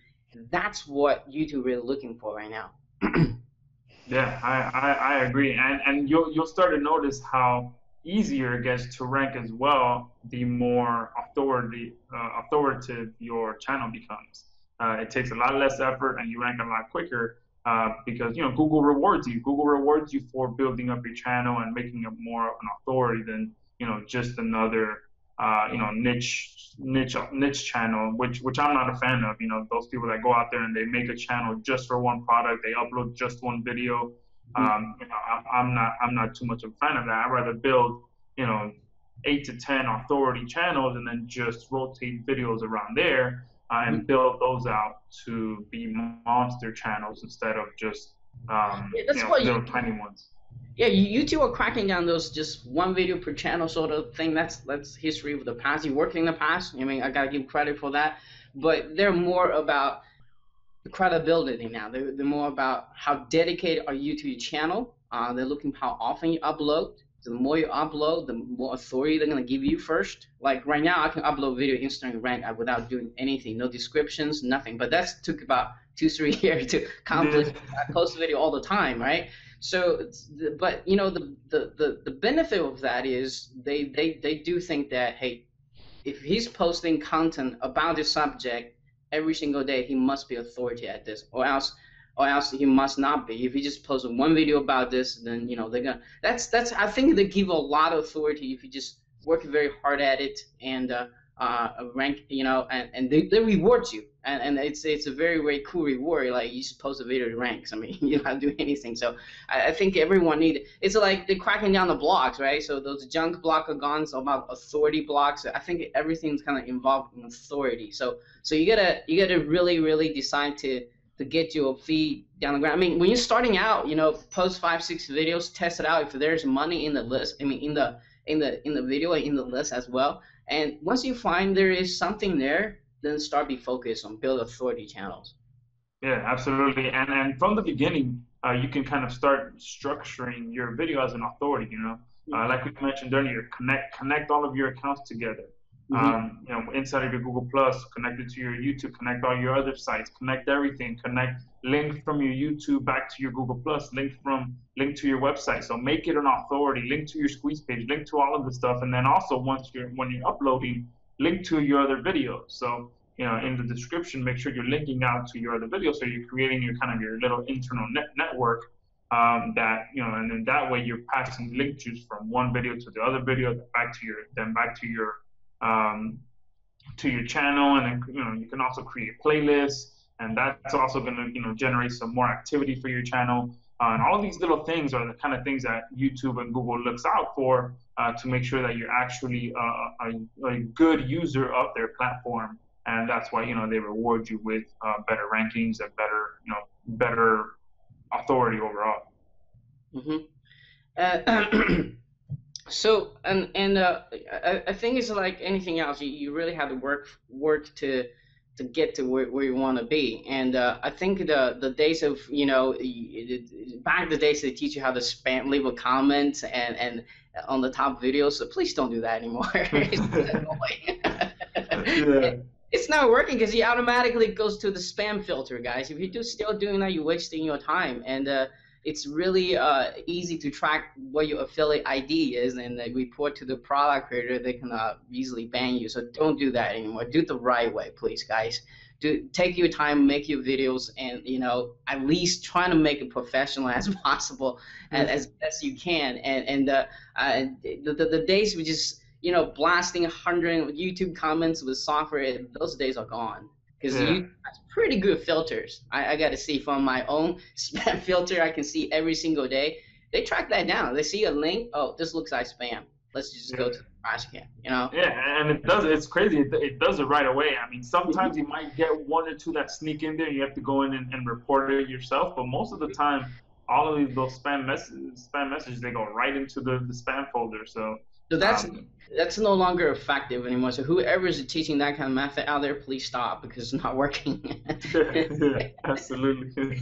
That's what YouTube is looking for right now. Yeah, I agree, and you'll start to notice how easier it gets to rank as well, the more authoritative your channel becomes. It takes a lot less effort and you rank a lot quicker because Google rewards you. Google rewards you for building up your channel and making it more of an authority than just another niche channel, which I'm not a fan of. Those people that go out there and they make a channel just for one product, they upload just one video. I'm not too much of a fan of that. I'd rather build 8 to 10 authority channels and then just rotate videos around there and build those out to be monster channels instead of just little tiny ones. Yeah, YouTube are cracking down those just one video per channel sort of thing. That's history of the past. You worked in the past. I mean, I gotta give credit for that. But they're more about the credibility now. They're more about how dedicated are you to your channel. They're looking how often you upload. So the more you upload, the more authority they're gonna give you first. Like right now, I can upload video instantly rank without doing anything, no descriptions, nothing. But that took about 2-3 years to accomplish. I post video all the time, right? So, but the benefit of that is they do think that, hey, if he's posting content about this subject every single day, he must be authority at this, or else he must not be. If he just posts one video about this, then they're gonna. That's I think they give a lot of authority if you just work very hard at it and rank, and they reward you, and it's a very, very cool reward. Like, you just post a video to ranks. I mean, you don't have to do anything. So I think everyone it's like they're cracking down the blocks, right? So those junk block are gone. So about authority blocks. I think everything's kind of involved in authority. So you gotta really, really decide to get your feet down the ground. I mean, when you're starting out, post 5-6 videos, test it out. If there's money in the list, I mean, in the video and in the list as well. And once you find there is something there, then start be focused on build authority channels. Yeah, absolutely. And from the beginning, you can kind of start structuring your video as an authority. Like we mentioned earlier, connect all of your accounts together. Inside of your Google Plus, connect it to your YouTube, connect all your other sites, connect everything, link from your YouTube back to your Google Plus, link to your website. So make it an authority, link to your squeeze page, link to all of the stuff, and then also when you're uploading, link to your other videos. So in the description, make sure you're linking out to your other videos, so you're creating your little internal network. And then that way you're passing link juice from one video to the other video, back to your channel, and then you can also create playlists, and that's also going to generate some more activity for your channel. And all of these little things are the kind of things that YouTube and Google looks out for to make sure that you're actually a good user of their platform, and that's why they reward you with better rankings and better authority overall. So I think it's like anything else. You really have to work to get to where you want to be. And I think the days of back the days they teach you how to spam, leave a comment and on the top videos. So please don't do that anymore. It's not working because it automatically goes to the spam filter, guys. If you're still doing that, you're wasting your time. And it's really easy to track what your affiliate ID is, and they report to the product creator. They can easily ban you. So don't do that anymore. Do it the right way, please, guys. Take your time, make your videos, and at least try to make it professional as possible, as best you can. And the days we just blasting 100 YouTube comments with software, those days are gone. because Yeah. YouTube has pretty good filters. I got to see from my own spam filter, I can see every single day. They track that down. They see a link. Oh, this looks like spam. Let's just go Yeah. to the trash can. You know. Yeah, and it does. It's crazy. It does it right away. I mean, sometimes you might get one or two that sneak in there. You have to go in and report it yourself. But most of the time, all of those spam messages, they go right into the spam folder. So, So um, that's no longer effective anymore. So whoever is teaching that kind of method out there, please stop because it's not working. yeah, absolutely.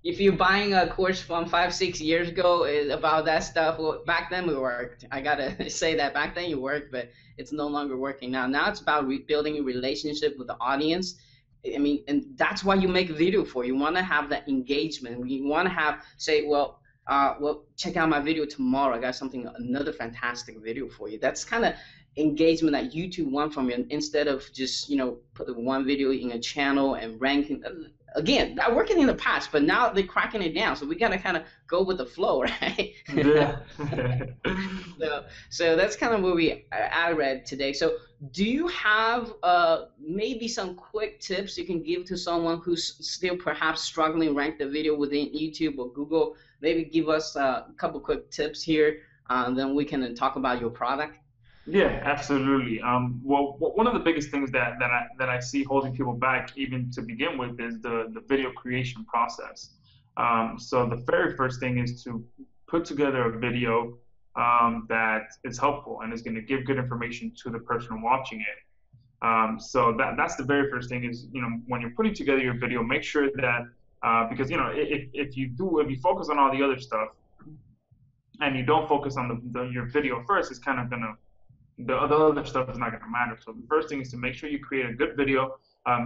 If you're buying a course from 5, 6 years ago about that stuff, well, back then it worked. I gotta say that back then it worked, but it's no longer working now. Now it's about building a relationship with the audience. I mean, and that's why you make a video for. You want to have that engagement. You want to have say, well, check out my video tomorrow. I got another fantastic video for you. That's kind of engagement that YouTube want from you, instead of just put the one video in a channel and ranking. Again, that working in the past, but now they're cracking it down. So we gotta kind of go with the flow, right? Yeah. So that's kind of what I read today. So do you have maybe some quick tips you can give to someone who's still perhaps struggling to rank the video within YouTube or Google? Maybe give us a couple quick tips here, then we can talk about your product. Yeah, absolutely. Well, one of the biggest things that I see holding people back, even to begin with, is the video creation process. So the very first thing is to put together a video that is helpful and is going to give good information to the person watching it. So that's the very first thing is, when you're putting together your video, make sure that because if you focus on all the other stuff and you don't focus on your video first, it's kind of gonna the other stuff is not going to matter. So the first thing is to make sure you create a good video.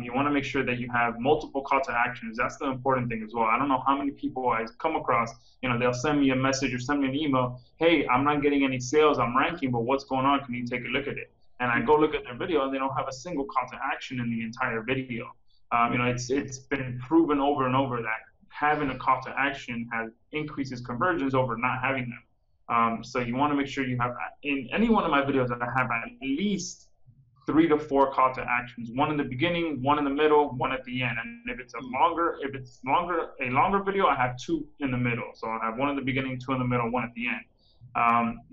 You want to make sure that you have multiple call to actions. That's the important thing as well. I don't know how many people I come across, they'll send me a message or send me an email. Hey, I'm not getting any sales. I'm ranking, but what's going on? Can you take a look at it? And I go look at their video and they don't have a single call to action in the entire video. It's been proven over and over that having a call to action increases conversions over not having them. So you want to make sure you have, in any one of my videos, that I have at least 3 to 4 call to actions. One in the beginning, one in the middle, one at the end. And if it's a longer video, I have 2 in the middle. So I have 1 in the beginning, 2 in the middle, 1 at the end.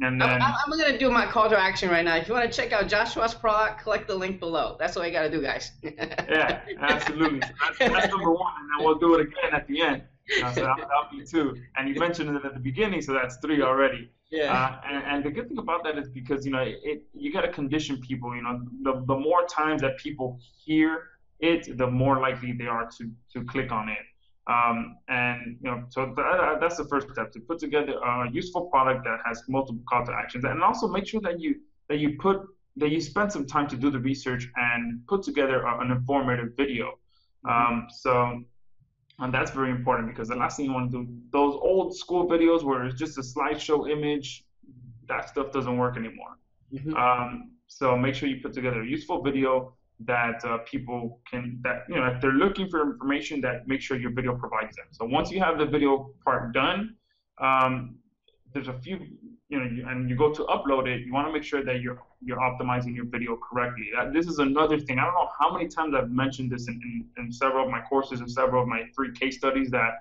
And then I'm going to do my call to action right now. If you want to check out Joshua's product, click the link below. That's what you got to do, guys. Yeah, absolutely. So that's number 1, and then we'll do it again at the end. So that'll be 2. And you mentioned it at the beginning, so that's 3 already. Yeah. And the good thing about that is because you got to condition people. The more times that people hear it, the more likely they are to click on it. So that's the first step, to put together a useful product that has multiple call to actions, and also make sure that you spend some time to do the research and put together an informative video. And that's very important, because the last thing you want to do, those old school videos where it's just a slideshow image, that stuff doesn't work anymore. So make sure you put together a useful video that people can, if they're looking for information, that make sure your video provides them. So once you have the video part done, there's a few, and you go to upload it, you want to make sure that you're optimizing your video correctly. This is another thing. I don't know how many times I've mentioned this in several of my courses and several of my 3 case studies, that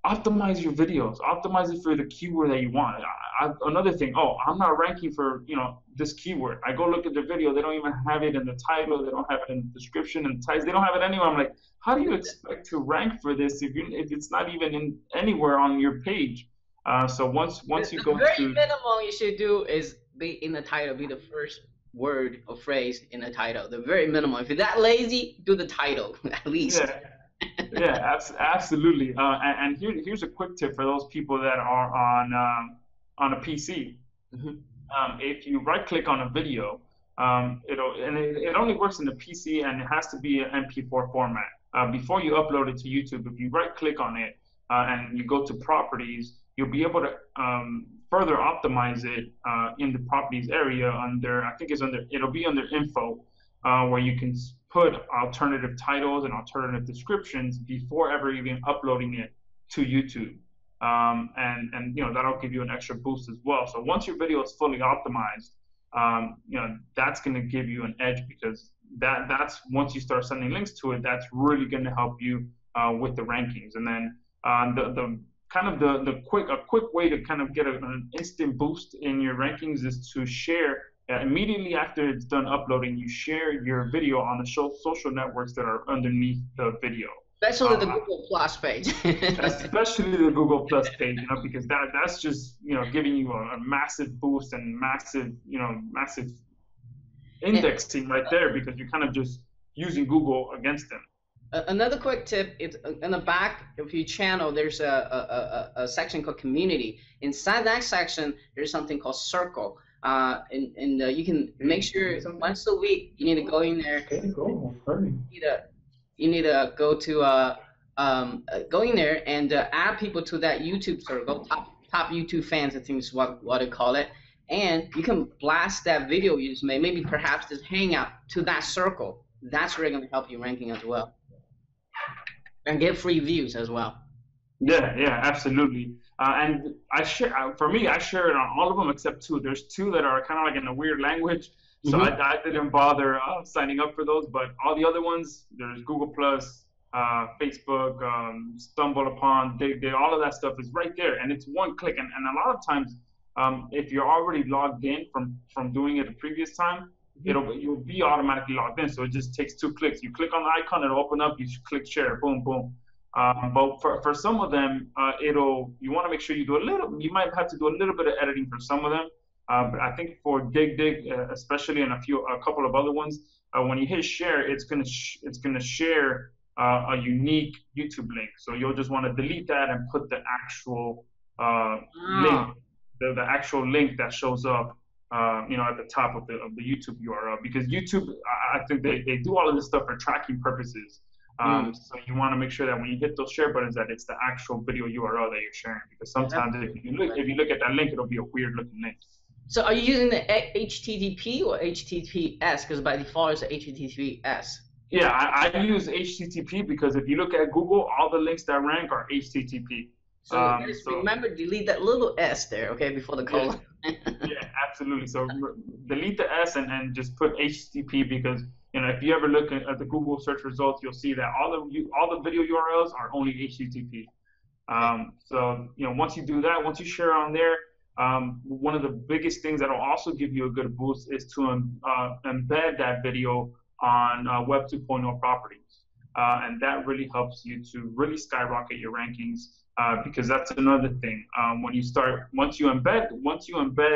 optimize your videos, optimize it for the keyword that you want. Another thing, I'm not ranking for this keyword. I go look at the video, they don't even have it in the title, they don't have it in the description and tags, they don't have it anywhere. I'm like, how do you expect to rank for this if it's not even anywhere on your page? So once you go to the very minimum you should do is be in the title, be the first word or phrase in the title. The very minimum. If you're that lazy, do the title at least. Yeah, absolutely. And here's a quick tip for those people that are on a PC. If you right-click on a video, it only works in the PC, and it has to be an MP4 format. Before you upload it to YouTube, if you right-click on it and you go to properties, you'll be able to further optimize it in the properties area it'll be under info, where you can put alternative titles and alternative descriptions before ever even uploading it to YouTube. And that'll give you an extra boost as well. So once your video is fully optimized, that's going to give you an edge, because that's once you start sending links to it, that's really going to help you with the rankings. And then the kind of the quick way to kind of get an instant boost in your rankings is to share immediately after it's done uploading. You share your video on the social networks that are underneath the video. Especially the Google Plus page. Especially the Google Plus page, because that's just giving you a massive boost and massive indexing right there, because you're kind of just using Google against them. Another quick tip is in the back of your channel, there's a section called Community. Inside that section, there's something called Circle. And you can make sure once a week you need to go in there. You need to go to go in there and add people to that YouTube circle, top YouTube fans, I think is what they call it. And you can blast that video you just made, maybe perhaps just hang out to that circle. That's really going to help you ranking as well. And get free views as well. Yeah, absolutely. And I share it on all of them except two. There's two that are kind of like in a weird language, so I didn't bother signing up for those. But all the other ones, there's Google Plus, Facebook, Stumble Upon, all of that stuff is right there, and it's one click. And a lot of times, if you're already logged in from doing it the previous time, you'll be automatically logged in. So it just takes 2 clicks. You click on the icon, it'll open up. You click share, boom, boom. But for some of them, you want to make sure you you might have to do a little bit of editing for some of them. But I think for Dig, especially, and a couple of other ones, when you hit share, it's gonna share a unique YouTube link. So you'll just want to delete that and put the actual link, the actual link that shows up, at the top of the YouTube URL, because YouTube, I think they do all of this stuff for tracking purposes. So you want to make sure that when you hit those share buttons, that it's the actual video URL that you're sharing, because sometimes if you look at that link, it'll be a weird looking link. So are you using the HTTP or HTTPS? Because by default it's HTTPS. Yeah, I use HTTP because if you look at Google, all the links that rank are HTTP. So remember, delete that little S there, okay, before the colon. Yeah, absolutely. So delete the S and just put HTTP, because if you ever look at the Google search results, you'll see that all the video URLs are only HTTP. So once you do that, once you share on there, one of the biggest things that will also give you a good boost is to embed that video on Web 2.0 properties, and that really helps you to really skyrocket your rankings. Because that's another thing. Once you embed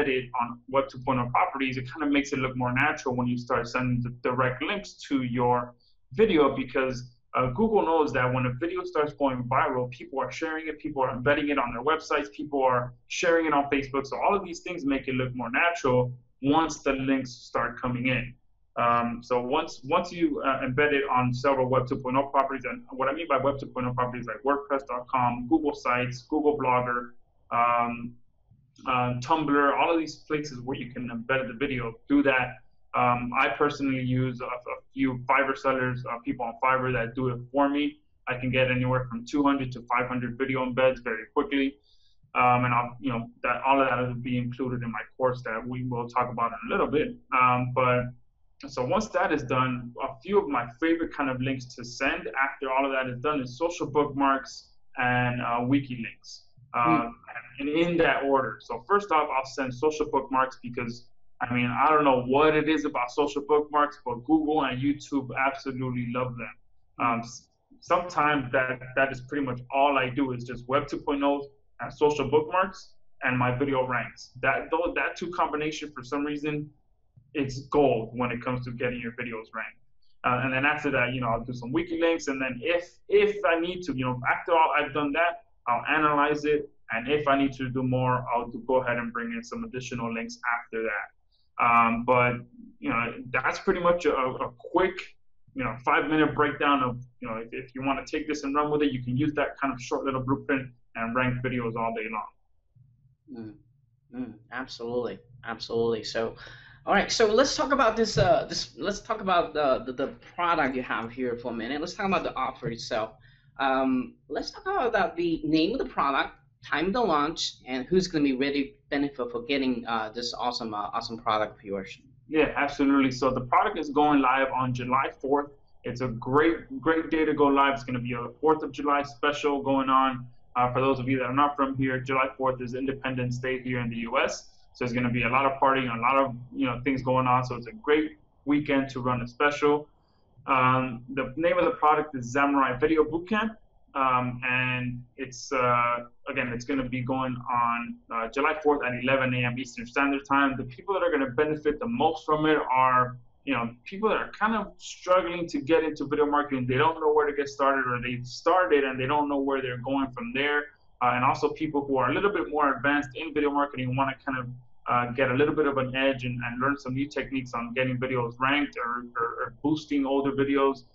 it on Web 2.0 properties, it kind of makes it look more natural when you start sending the direct links to your video, because Google knows that when a video starts going viral, people are sharing it, people are embedding it on their websites, people are sharing it on Facebook. So all of these things make it look more natural once the links start coming in. So once you embed it on several Web 2.0 properties, and what I mean by Web 2.0 properties like WordPress.com, Google Sites, Google Blogger, Tumblr, all of these places where you can embed the video, do that. I personally use a few Fiverr sellers, people on Fiverr that do it for me. I can get anywhere from 200 to 500 video embeds very quickly. And all of that will be included in my course that we will talk about in a little bit. So once that is done, a few of my favorite kind of links to send after all of that is done is social bookmarks and wiki links, and in that order. So first off, I'll send social bookmarks because, I don't know what it is about social bookmarks, but Google and YouTube absolutely love them. Sometimes that is pretty much all I do is just Web 2.0 and social bookmarks, and my video ranks. That two combination, for some reason, it's gold when it comes to getting your videos ranked. And then after that, I'll do some wiki links, and then if I need to, after all I've done that, I'll analyze it, and if I need to do more, I'll go ahead and bring in some additional links after that. But that's pretty much a quick 5-minute breakdown of if you want to take this and run with it, you can use that kind of short little blueprint and rank videos all day long. Absolutely. So. All right, so let's talk about this. Let's talk about the product you have here for a minute. Let's talk about the offer itself. Let's talk about the name of the product. time of the launch, and who's going to be really benefit for getting this awesome product of yours? Yeah, absolutely. So the product is going live on July 4th. It's a great day to go live. It's going to be a 4th of July special going on. For those of you that are not from here, July 4th is Independence Day here in the U.S. So there's going to be a lot of partying, a lot of things going on. So it's a great weekend to run a special. The name of the product is Zamurai Video Bootcamp, and it's again, it's going to be going on July 4th at 11 a.m. Eastern Standard Time. The people that are going to benefit the most from it are people that are kind of struggling to get into video marketing. They don't know where to get started, or they've started and they don't know where they're going from there. And also people who are a little bit more advanced in video marketing and want to kind of get a little bit of an edge and learn some new techniques on getting videos ranked or boosting older videos.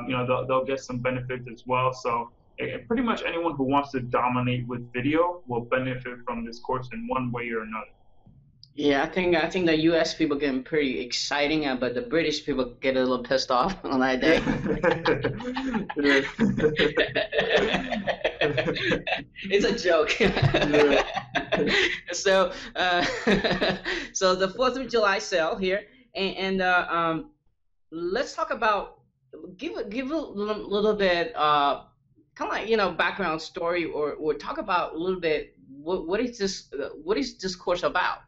They'll get some benefits as well. So pretty much anyone who wants to dominate with video will benefit from this course in one way or another. Yeah, I think the U.S. people get pretty exciting, but the British people get a little pissed off on that day. It's a joke. So, so the 4th of July sale here, and let's talk about give a little bit kind of like background story, or talk about a little bit what is this course about?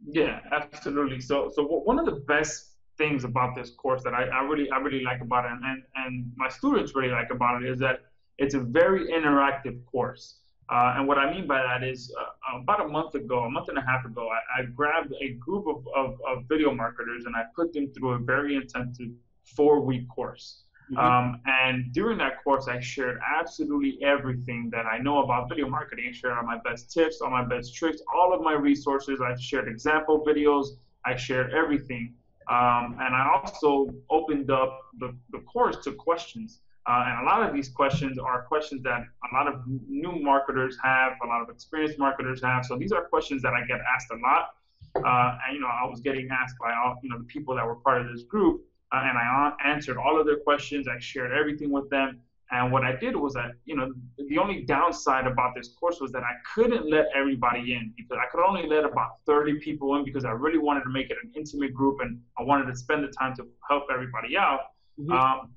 Yeah, absolutely. So one of the best things about this course that I really like about it, and my students really like about it, is that it's a very interactive course. And what I mean by that is about a month and a half ago, I grabbed a group of video marketers and I put them through a very intensive 4-week course. And during that course, I shared absolutely everything that I know about video marketing. I shared all my best tips, all my best tricks, all of my resources. I shared example videos. I shared everything. And I also opened up the course to questions. And a lot of these questions are questions that a lot of new marketers have, a lot of experienced marketers have. So these are questions that I get asked a lot. And I was getting asked by all the people that were part of this group. And I answered all of their questions. I shared everything with them. And what I did was that, the only downside about this course was that I couldn't let everybody in, because I could only let about 30 people in, because I really wanted to make it an intimate group and I wanted to spend the time to help everybody out.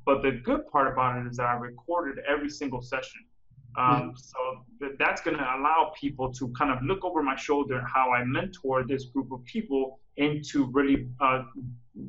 But the good part about it is that I recorded every single session. So that's going to allow people to kind of look over my shoulder how I mentor this group of people into really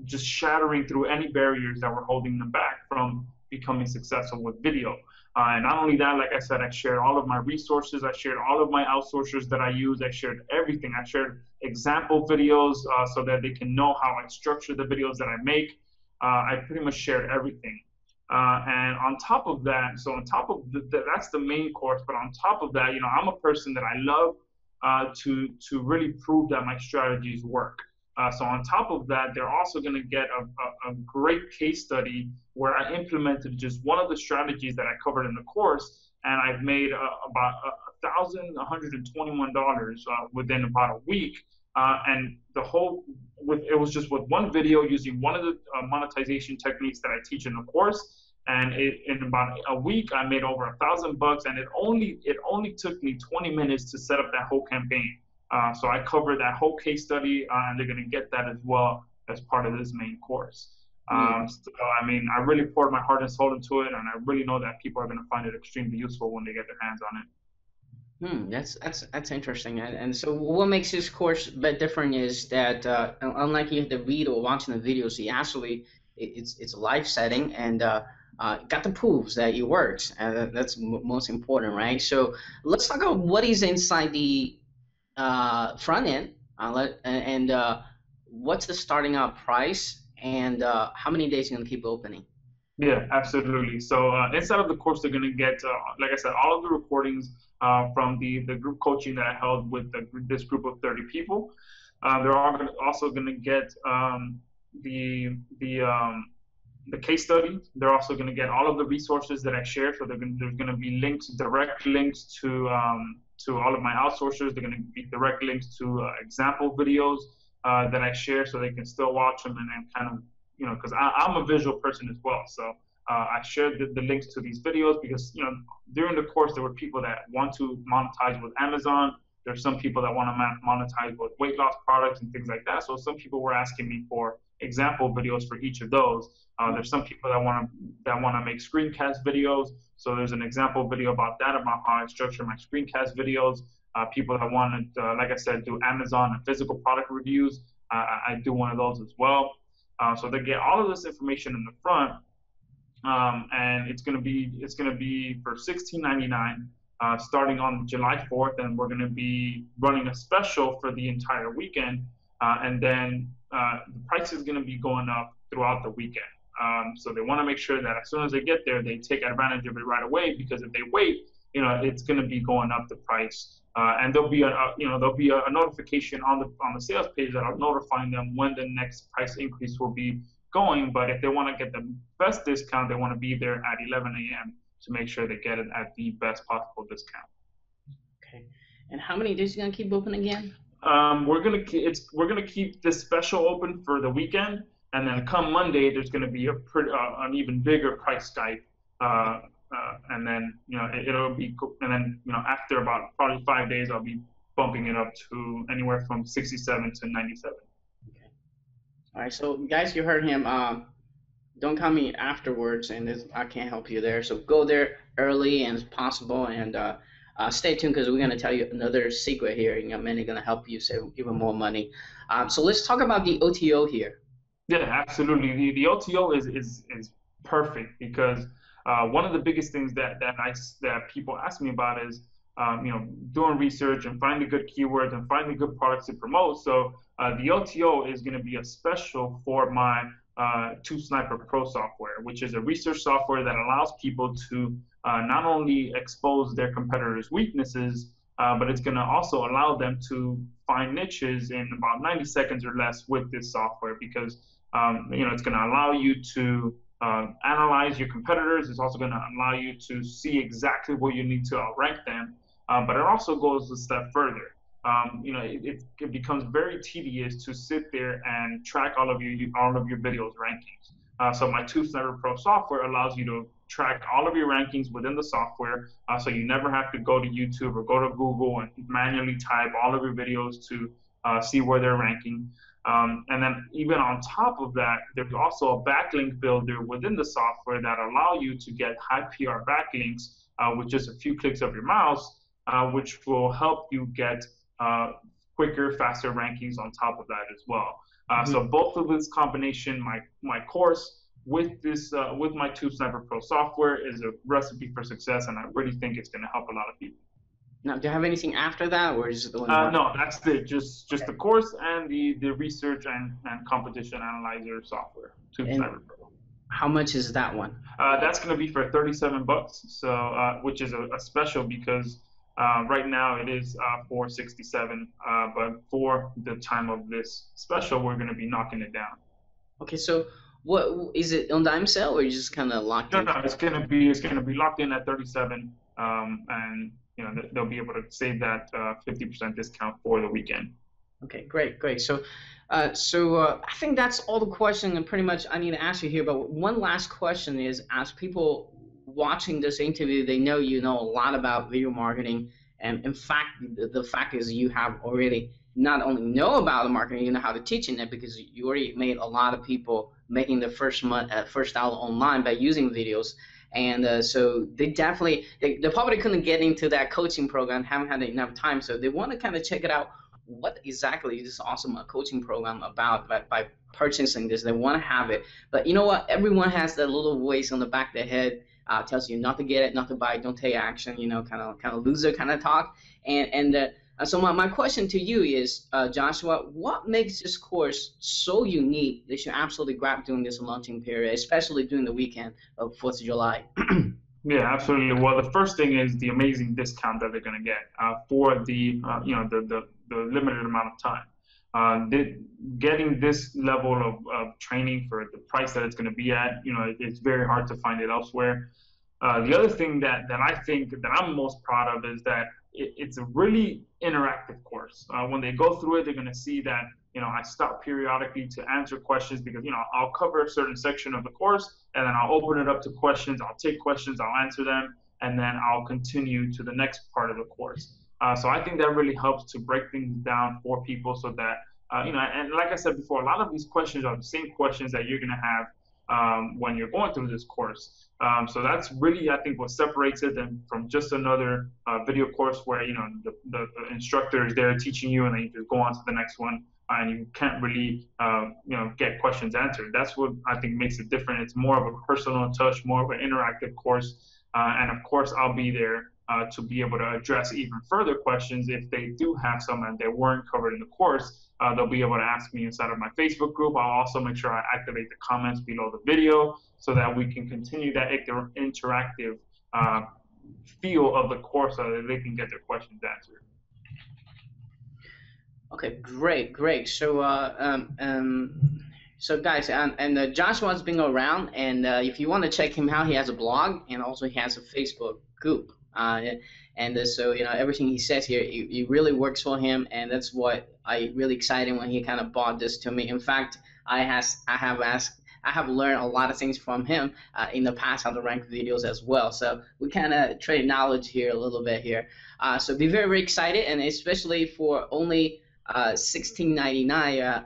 just shattering through any barriers that were holding them back from becoming successful with video. And not only that, like I said, I shared all of my resources. I shared all of my outsourcers that I use. I shared everything. I shared example videos so that they can know how I structure the videos that I make. I pretty much shared everything. And on top of that, so on top of that's the main course, but on top of that, I'm a person that I love to really prove that my strategies work. So on top of that, they're also going to get a great case study where I implemented just one of the strategies that I covered in the course, and I've made about $1,121 within about a week. And it was just with one video using one of the monetization techniques that I teach in the course. And in about a week, I made over $1,000, and it only took me 20 minutes to set up that whole campaign. So I covered that whole case study, and they're going to get that as well as part of this main course. So, I really poured my heart and soul into it, and I really know that people are going to find it extremely useful when they get their hands on it. That's interesting. And so what makes this course a bit different is that unlike you have to read or watching the videos, you actually it's a live setting, and got the proofs that it works, and that's most important, right? So let's talk about what is inside the front end, and what's the starting out price, and how many days you're going to keep opening. Yeah, absolutely. So inside of the course, they're going to get, like I said, all of the recordings from the group coaching that I held with this group of 30 people. They're also going to get the case study. They're also going to get all of the resources that I shared. So there's going to be direct links to all of my outsourcers. They're going to be direct links to example videos that I share, so they can still watch them and kind of, because I'm a visual person as well. So I shared the links to these videos because, you know, during the course there were people that want to monetize with Amazon. There's some people that want to monetize with weight loss products and things like that. So some people were asking me for example videos for each of those. There's some people that want to make screencast videos. So there's an example video about that, about how I structure my screencast videos. People that want to, like I said, do Amazon and physical product reviews. I do one of those as well. So they get all of this information in the front, and it's gonna be for $16.99 starting on July 4th, and we're gonna be running a special for the entire weekend, and then the price is gonna be going up throughout the weekend. So they want to make sure that as soon as they get there, they take advantage of it right away, because if they wait, you know, it's going to be going up the price. And there'll be a notification on the sales page that are notifying them when the next price increase will be going. But if they want to get the best discount, they want to be there at 11 a.m. to make sure they get it at the best possible discount. Okay. And how many days are you gonna keep open again? We're gonna keep this special open for the weekend, and then come Monday, there's gonna be an even bigger price hike. And then, you know, it'll be, and then, you know, after about probably 5 days, I'll be bumping it up to anywhere from 67 to 97. Okay. All right, so guys, you heard him. Don't call me afterwards, and I can't help you there. So go there early as possible, and stay tuned, because we're gonna tell you another secret here. You know, Manny gonna help you save even more money. So let's talk about the OTO here. Yeah, absolutely. The OTO is perfect, because one of the biggest things that people ask me about is, you know, doing research and finding good keywords and finding good products to promote. So the OTO is going to be a special for my TubeSniper Pro software, which is a research software that allows people to not only expose their competitors' weaknesses, but it's going to also allow them to find niches in about 90 seconds or less with this software, because you know, it's going to allow you to analyze your competitors. It's also going to allow you to see exactly what you need to outrank them, but it also goes a step further. You know, it becomes very tedious to sit there and track all of your videos rankings. So my TubeSniper Pro software allows you to track all of your rankings within the software, so you never have to go to YouTube or go to Google and manually type all of your videos to see where they're ranking. And then even on top of that, there's also a backlink builder within the software that allow you to get high PR backlinks with just a few clicks of your mouse, which will help you get quicker, faster rankings on top of that as well. So both of this combination, my course with this with my TubeSniper Pro software, is a recipe for success, and I really think it's going to help a lot of people. Now, do you have anything after that, or is it the one? No, that's it. Just the course and the research and competition analyzer software, TubeSniper Pro. How much is that one? That's going to be for $37, so which is a special, because right now it is for $67, but for the time of this special, we're going to be knocking it down. Okay, so what is it on dime sale, or you just kind of locked in? No, it's going to be locked in at $37, and you know, they'll be able to save that 50% discount for the weekend. Okay, great. So, I think that's all the questions and pretty much I need to ask you here. But one last question is, as people watching this interview, they know you know a lot about video marketing, and in fact, the fact is you have already not only know about the marketing, you know how to teach in it, because you already made a lot of people making their first dollar online by using videos. And so they definitely, they probably couldn't get into that coaching program, haven't had enough time, so they want to kind of check it out. What exactly is this awesome coaching program about by purchasing this? They want to have it. But you know what? Everyone has that little voice on the back of their head, tells you not to get it, not to buy it, don't take action, you know, kind of loser kind of talk. So my question to you is, Joshua, what makes this course so unique they should absolutely grab during this launching period, especially during the weekend of 4th of July? Yeah, absolutely. Well, the first thing is the amazing discount that they're going to get for the you know, the limited amount of time. Getting this level of training for the price that it's going to be at, you know, it's very hard to find it elsewhere. The other thing that I think that I'm most proud of is that it's a really interactive course. When they go through it, they're going to see that, I stop periodically to answer questions because, I'll cover a certain section of the course and then I'll open it up to questions. I'll take questions, I'll answer them, and then I'll continue to the next part of the course. So I think that really helps to break things down for people so that, and like I said before, a lot of these questions are the same questions that you're going to have when you're going through this course. So that's really, I think, what separates it from just another video course where, the instructor is there teaching you and then you just go on to the next one and you can't really, get questions answered. That's what I think makes it different. It's more of a personal touch, more of an interactive course. And of course, I'll be there to be able to address even further questions if they do have some and they weren't covered in the course. They'll be able to ask me inside of my Facebook group. I'll also make sure I activate the comments below the video so that we can continue that interactive feel of the course so that they can get their questions answered. Okay, great. So, so guys, and Joshua's been around, and if you want to check him out, he has a blog and also he has a Facebook group. So everything he says here, it really works for him, and that's what I really excited when he kind of brought this to me. In fact, I have learned a lot of things from him in the past, how to rank videos as well. So we kind of trade knowledge here a little bit here. So be very excited, and especially for only $16.99.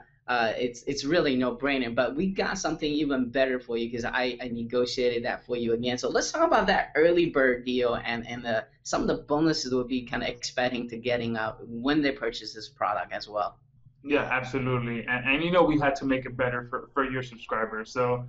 It's really no-brainer, but we got something even better for you because I negotiated that for you again. So let's talk about that early bird deal and some of the bonuses we'll be kind of expecting to getting when they purchase this product as well. Yeah, absolutely. And we had to make it better for your subscribers. So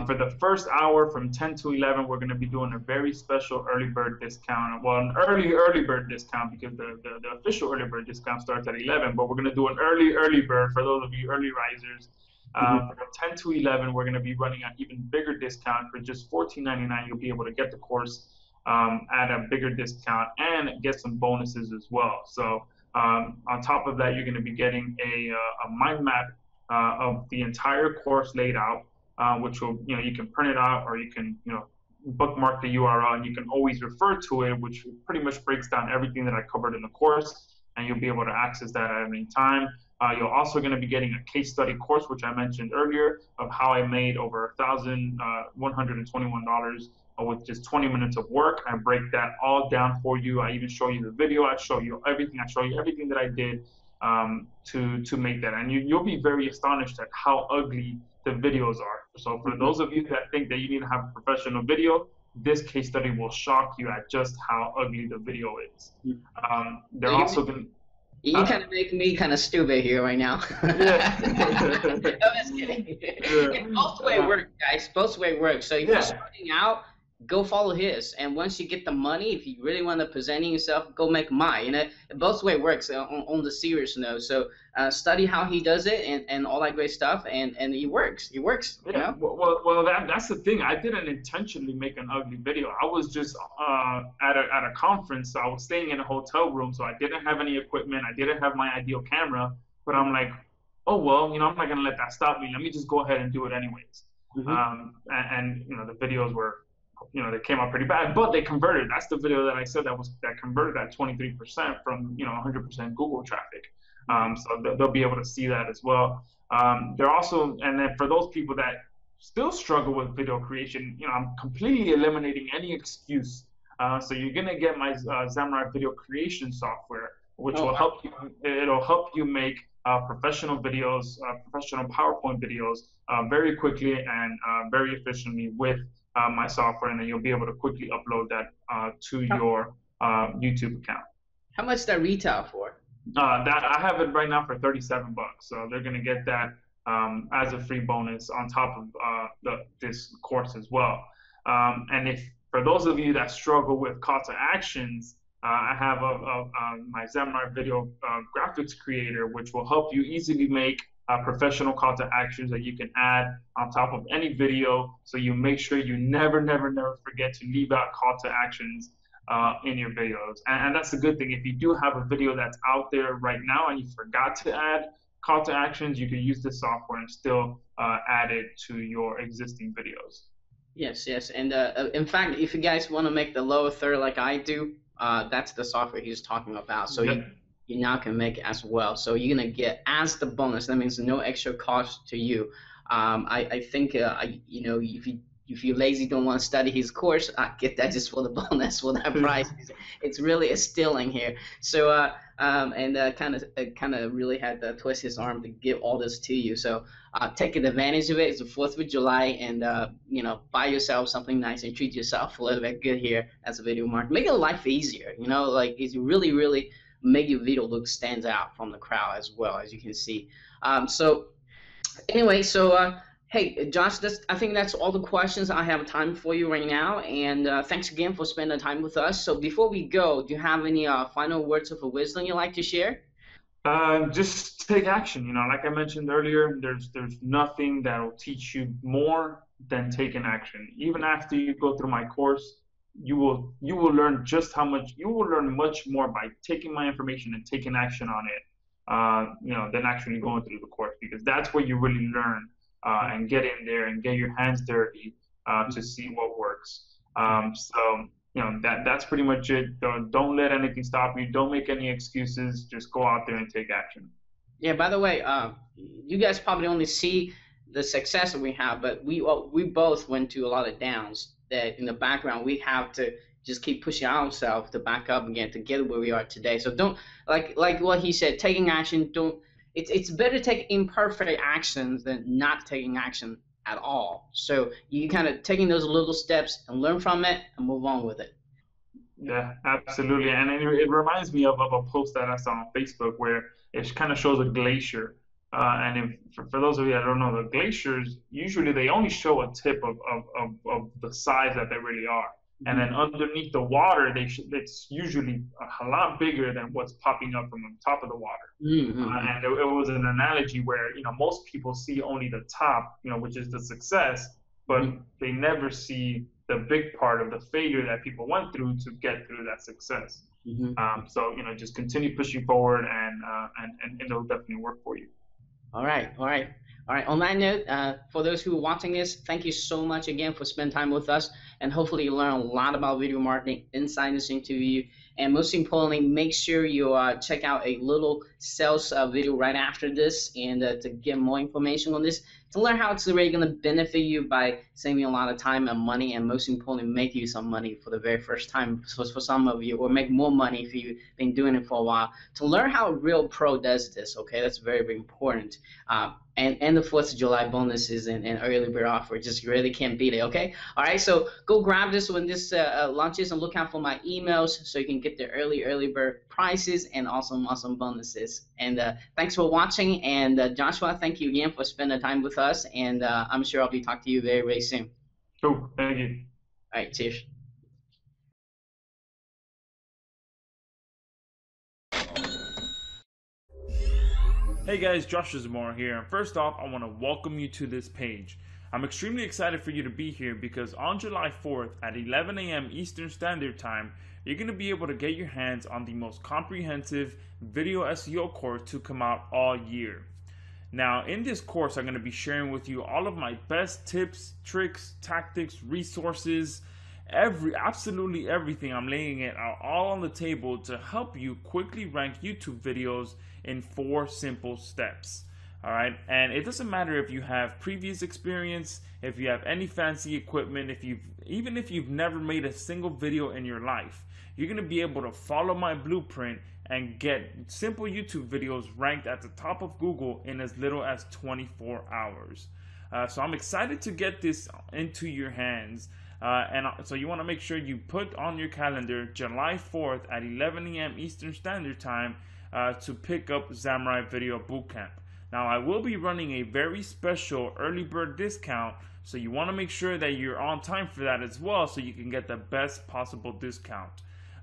for the first hour from 10 to 11, we're going to be doing a very special early bird discount. Well, an early bird discount because the official early bird discount starts at 11, but we're going to do an early bird for those of you early risers. From 10 to 11, we're going to be running an even bigger discount. For just $14.99, you'll be able to get the course at a bigger discount and get some bonuses as well. So on top of that, you're going to be getting a mind map of the entire course laid out, which will, you can print it out or you can, bookmark the URL and you can always refer to it, which pretty much breaks down everything that I covered in the course, and you'll be able to access that at any time. You're also going to be getting a case study course, which I mentioned earlier, of how I made over $1,121 with just 20 minutes of work. I break that all down for you. I even show you the video. I show you everything. I show you everything that I did to make that. And you'll be very astonished at how ugly the videos are. So for those of you that think that you need to have a professional video, this case study will shock you at just how ugly the video is. They're also going to... You kind of make me kind of stupid here right now. Yeah. I'm just kidding. Both way work, guys. Both way work. So if you're starting out, go follow his, and once you get the money, if you really want to present yourself, go make mine. Both way works on the serious note. So study how he does it and all that great stuff, and it works. It works. Yeah. Well, that's the thing. I didn't intentionally make an ugly video. I was just at a conference. So I was staying in a hotel room, so I didn't have any equipment. I didn't have my ideal camera, but I'm like, oh well, I'm not gonna let that stop me. Let me just go ahead and do it anyways. And the videos were, they came out pretty bad, but they converted. That's the video that I said that converted at 23% from 100% Google traffic. So they'll be able to see that as well. They're also, and then for those people that still struggle with video creation, I'm completely eliminating any excuse. So you're gonna get my Zamurai video creation software, which will help you. It'll help you make professional videos, professional PowerPoint videos very quickly and very efficiently with my software, and then you'll be able to quickly upload that to your YouTube account. How much that retail for? That I have it right now for $37, so they're gonna get that as a free bonus on top of this course as well. And if for those of you that struggle with call to actions, I have my Zamurai Video Graphics Creator, which will help you easily make professional call to actions that you can add on top of any video, so you make sure you never forget to leave out call to actions in your videos. And that's a good thing. If you do have a video that's out there right now and you forgot to add call to actions, you can use this software and still add it to your existing videos. Yes, and in fact, if you guys want to make the lower third like I do, that's the software he's talking about. So you now can make as well. So you're gonna get as the bonus. That means no extra cost to you. I think if you're lazy, don't want to study his course, I get that just for the bonus for that price. It's really a stealing here. So kind of really had to twist his arm to give all this to you. So taking advantage of it. It's the 4th of July, and buy yourself something nice and treat yourself a little bit good here as a video marketer. Make your life easier. Like it's really make your video look stands out from the crowd as well, as you can see. So anyway, hey, Josh, I think that's all the questions I have time for you right now, and thanks again for spending time with us. So before we go, do you have any final words of wisdom you'd like to share? Just take action. Like I mentioned earlier, there's nothing that will teach you more than taking action. Even after you go through my course, you will learn just how much. You will learn much more by taking my information and taking action on it, than actually going through the course, because that's where you really learn and get in there and get your hands dirty to see what works. That's pretty much it. Don't let anything stop you. Don't make any excuses. Just go out there and take action. Yeah, by the way, you guys probably only see the success that we have, but we both went to a lot of downs that in the background we have to just keep pushing ourselves to back up again to get where we are today. So don't, like what he said, taking action, it's better to take imperfect actions than not taking action at all. So you kind of taking those little steps and learn from it and move on with it. Yeah, absolutely. And it reminds me of a post that I saw on Facebook where it kind of shows a glacier. For those of you that don't know, the glaciers, usually they only show a tip of the size that they really are. And then underneath the water, it's usually a lot bigger than what's popping up from the top of the water. And it was an analogy where, most people see only the top, which is the success, but they never see the big part of the failure that people went through to get through that success. So, just continue pushing forward, and it'll definitely work for you. All right. On that note, for those who are watching this, thank you so much again for spending time with us, and hopefully you learn a lot about video marketing inside this interview. And most importantly, make sure you check out a little sales video right after this, and to get more information on this, to learn how it's really going to benefit you by saving a lot of time and money, and most importantly, make you some money for the very first time for some of you, or make more money if you've been doing it for a while. To learn how a real pro does this, okay, that's very important. And the 4th of July bonuses and early bird offer, just really can't beat it, okay? All right, so go grab this when this launches, and look out for my emails so you can get the early bird prices and awesome bonuses. And thanks for watching, and Joshua, thank you again for spending time with us, and I'm sure I'll be talking to you very soon. Cool, thank you. All right, cheers. Hey guys, Josh Zamora here, and first off, I want to welcome you to this page. I'm extremely excited for you to be here because on July 4th at 11 a.m. Eastern Standard Time, you're going to be able to get your hands on the most comprehensive video SEO course to come out all year. Now, in this course, I'm going to be sharing with you all of my best tips, tricks, tactics, resources, absolutely everything. I'm laying it out all on the table to help you quickly rank YouTube videos in 4 simple steps. All right, and it doesn't matter if you have previous experience, if you have any fancy equipment, even if you've never made a single video in your life, you're going to be able to follow my blueprint and get simple YouTube videos ranked at the top of Google in as little as 24 hours. So I'm excited to get this into your hands. So you want to make sure you put on your calendar July 4th at 11 a.m. Eastern Standard Time to pick up Zamurai Video Bootcamp. Now, I will be running a very special early bird discount, so you want to make sure that you're on time for that as well, so you can get the best possible discount.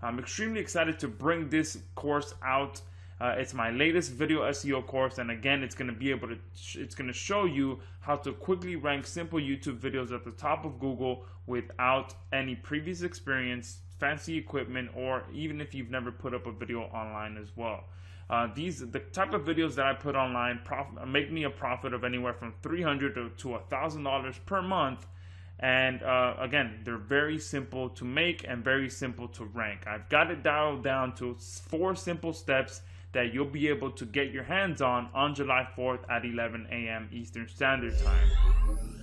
I'm extremely excited to bring this course out. It's my latest video SEO course, and again, it's going to show you how to quickly rank simple YouTube videos at the top of Google without any previous experience, fancy equipment, or even if you've never put up a video online as well. The type of videos that I put online make me a profit of anywhere from $300 to $1,000 per month. And again, they're very simple to make and very simple to rank. I've got it dialed down to 4 simple steps that you'll be able to get your hands on July 4th at 11 a.m. Eastern Standard Time.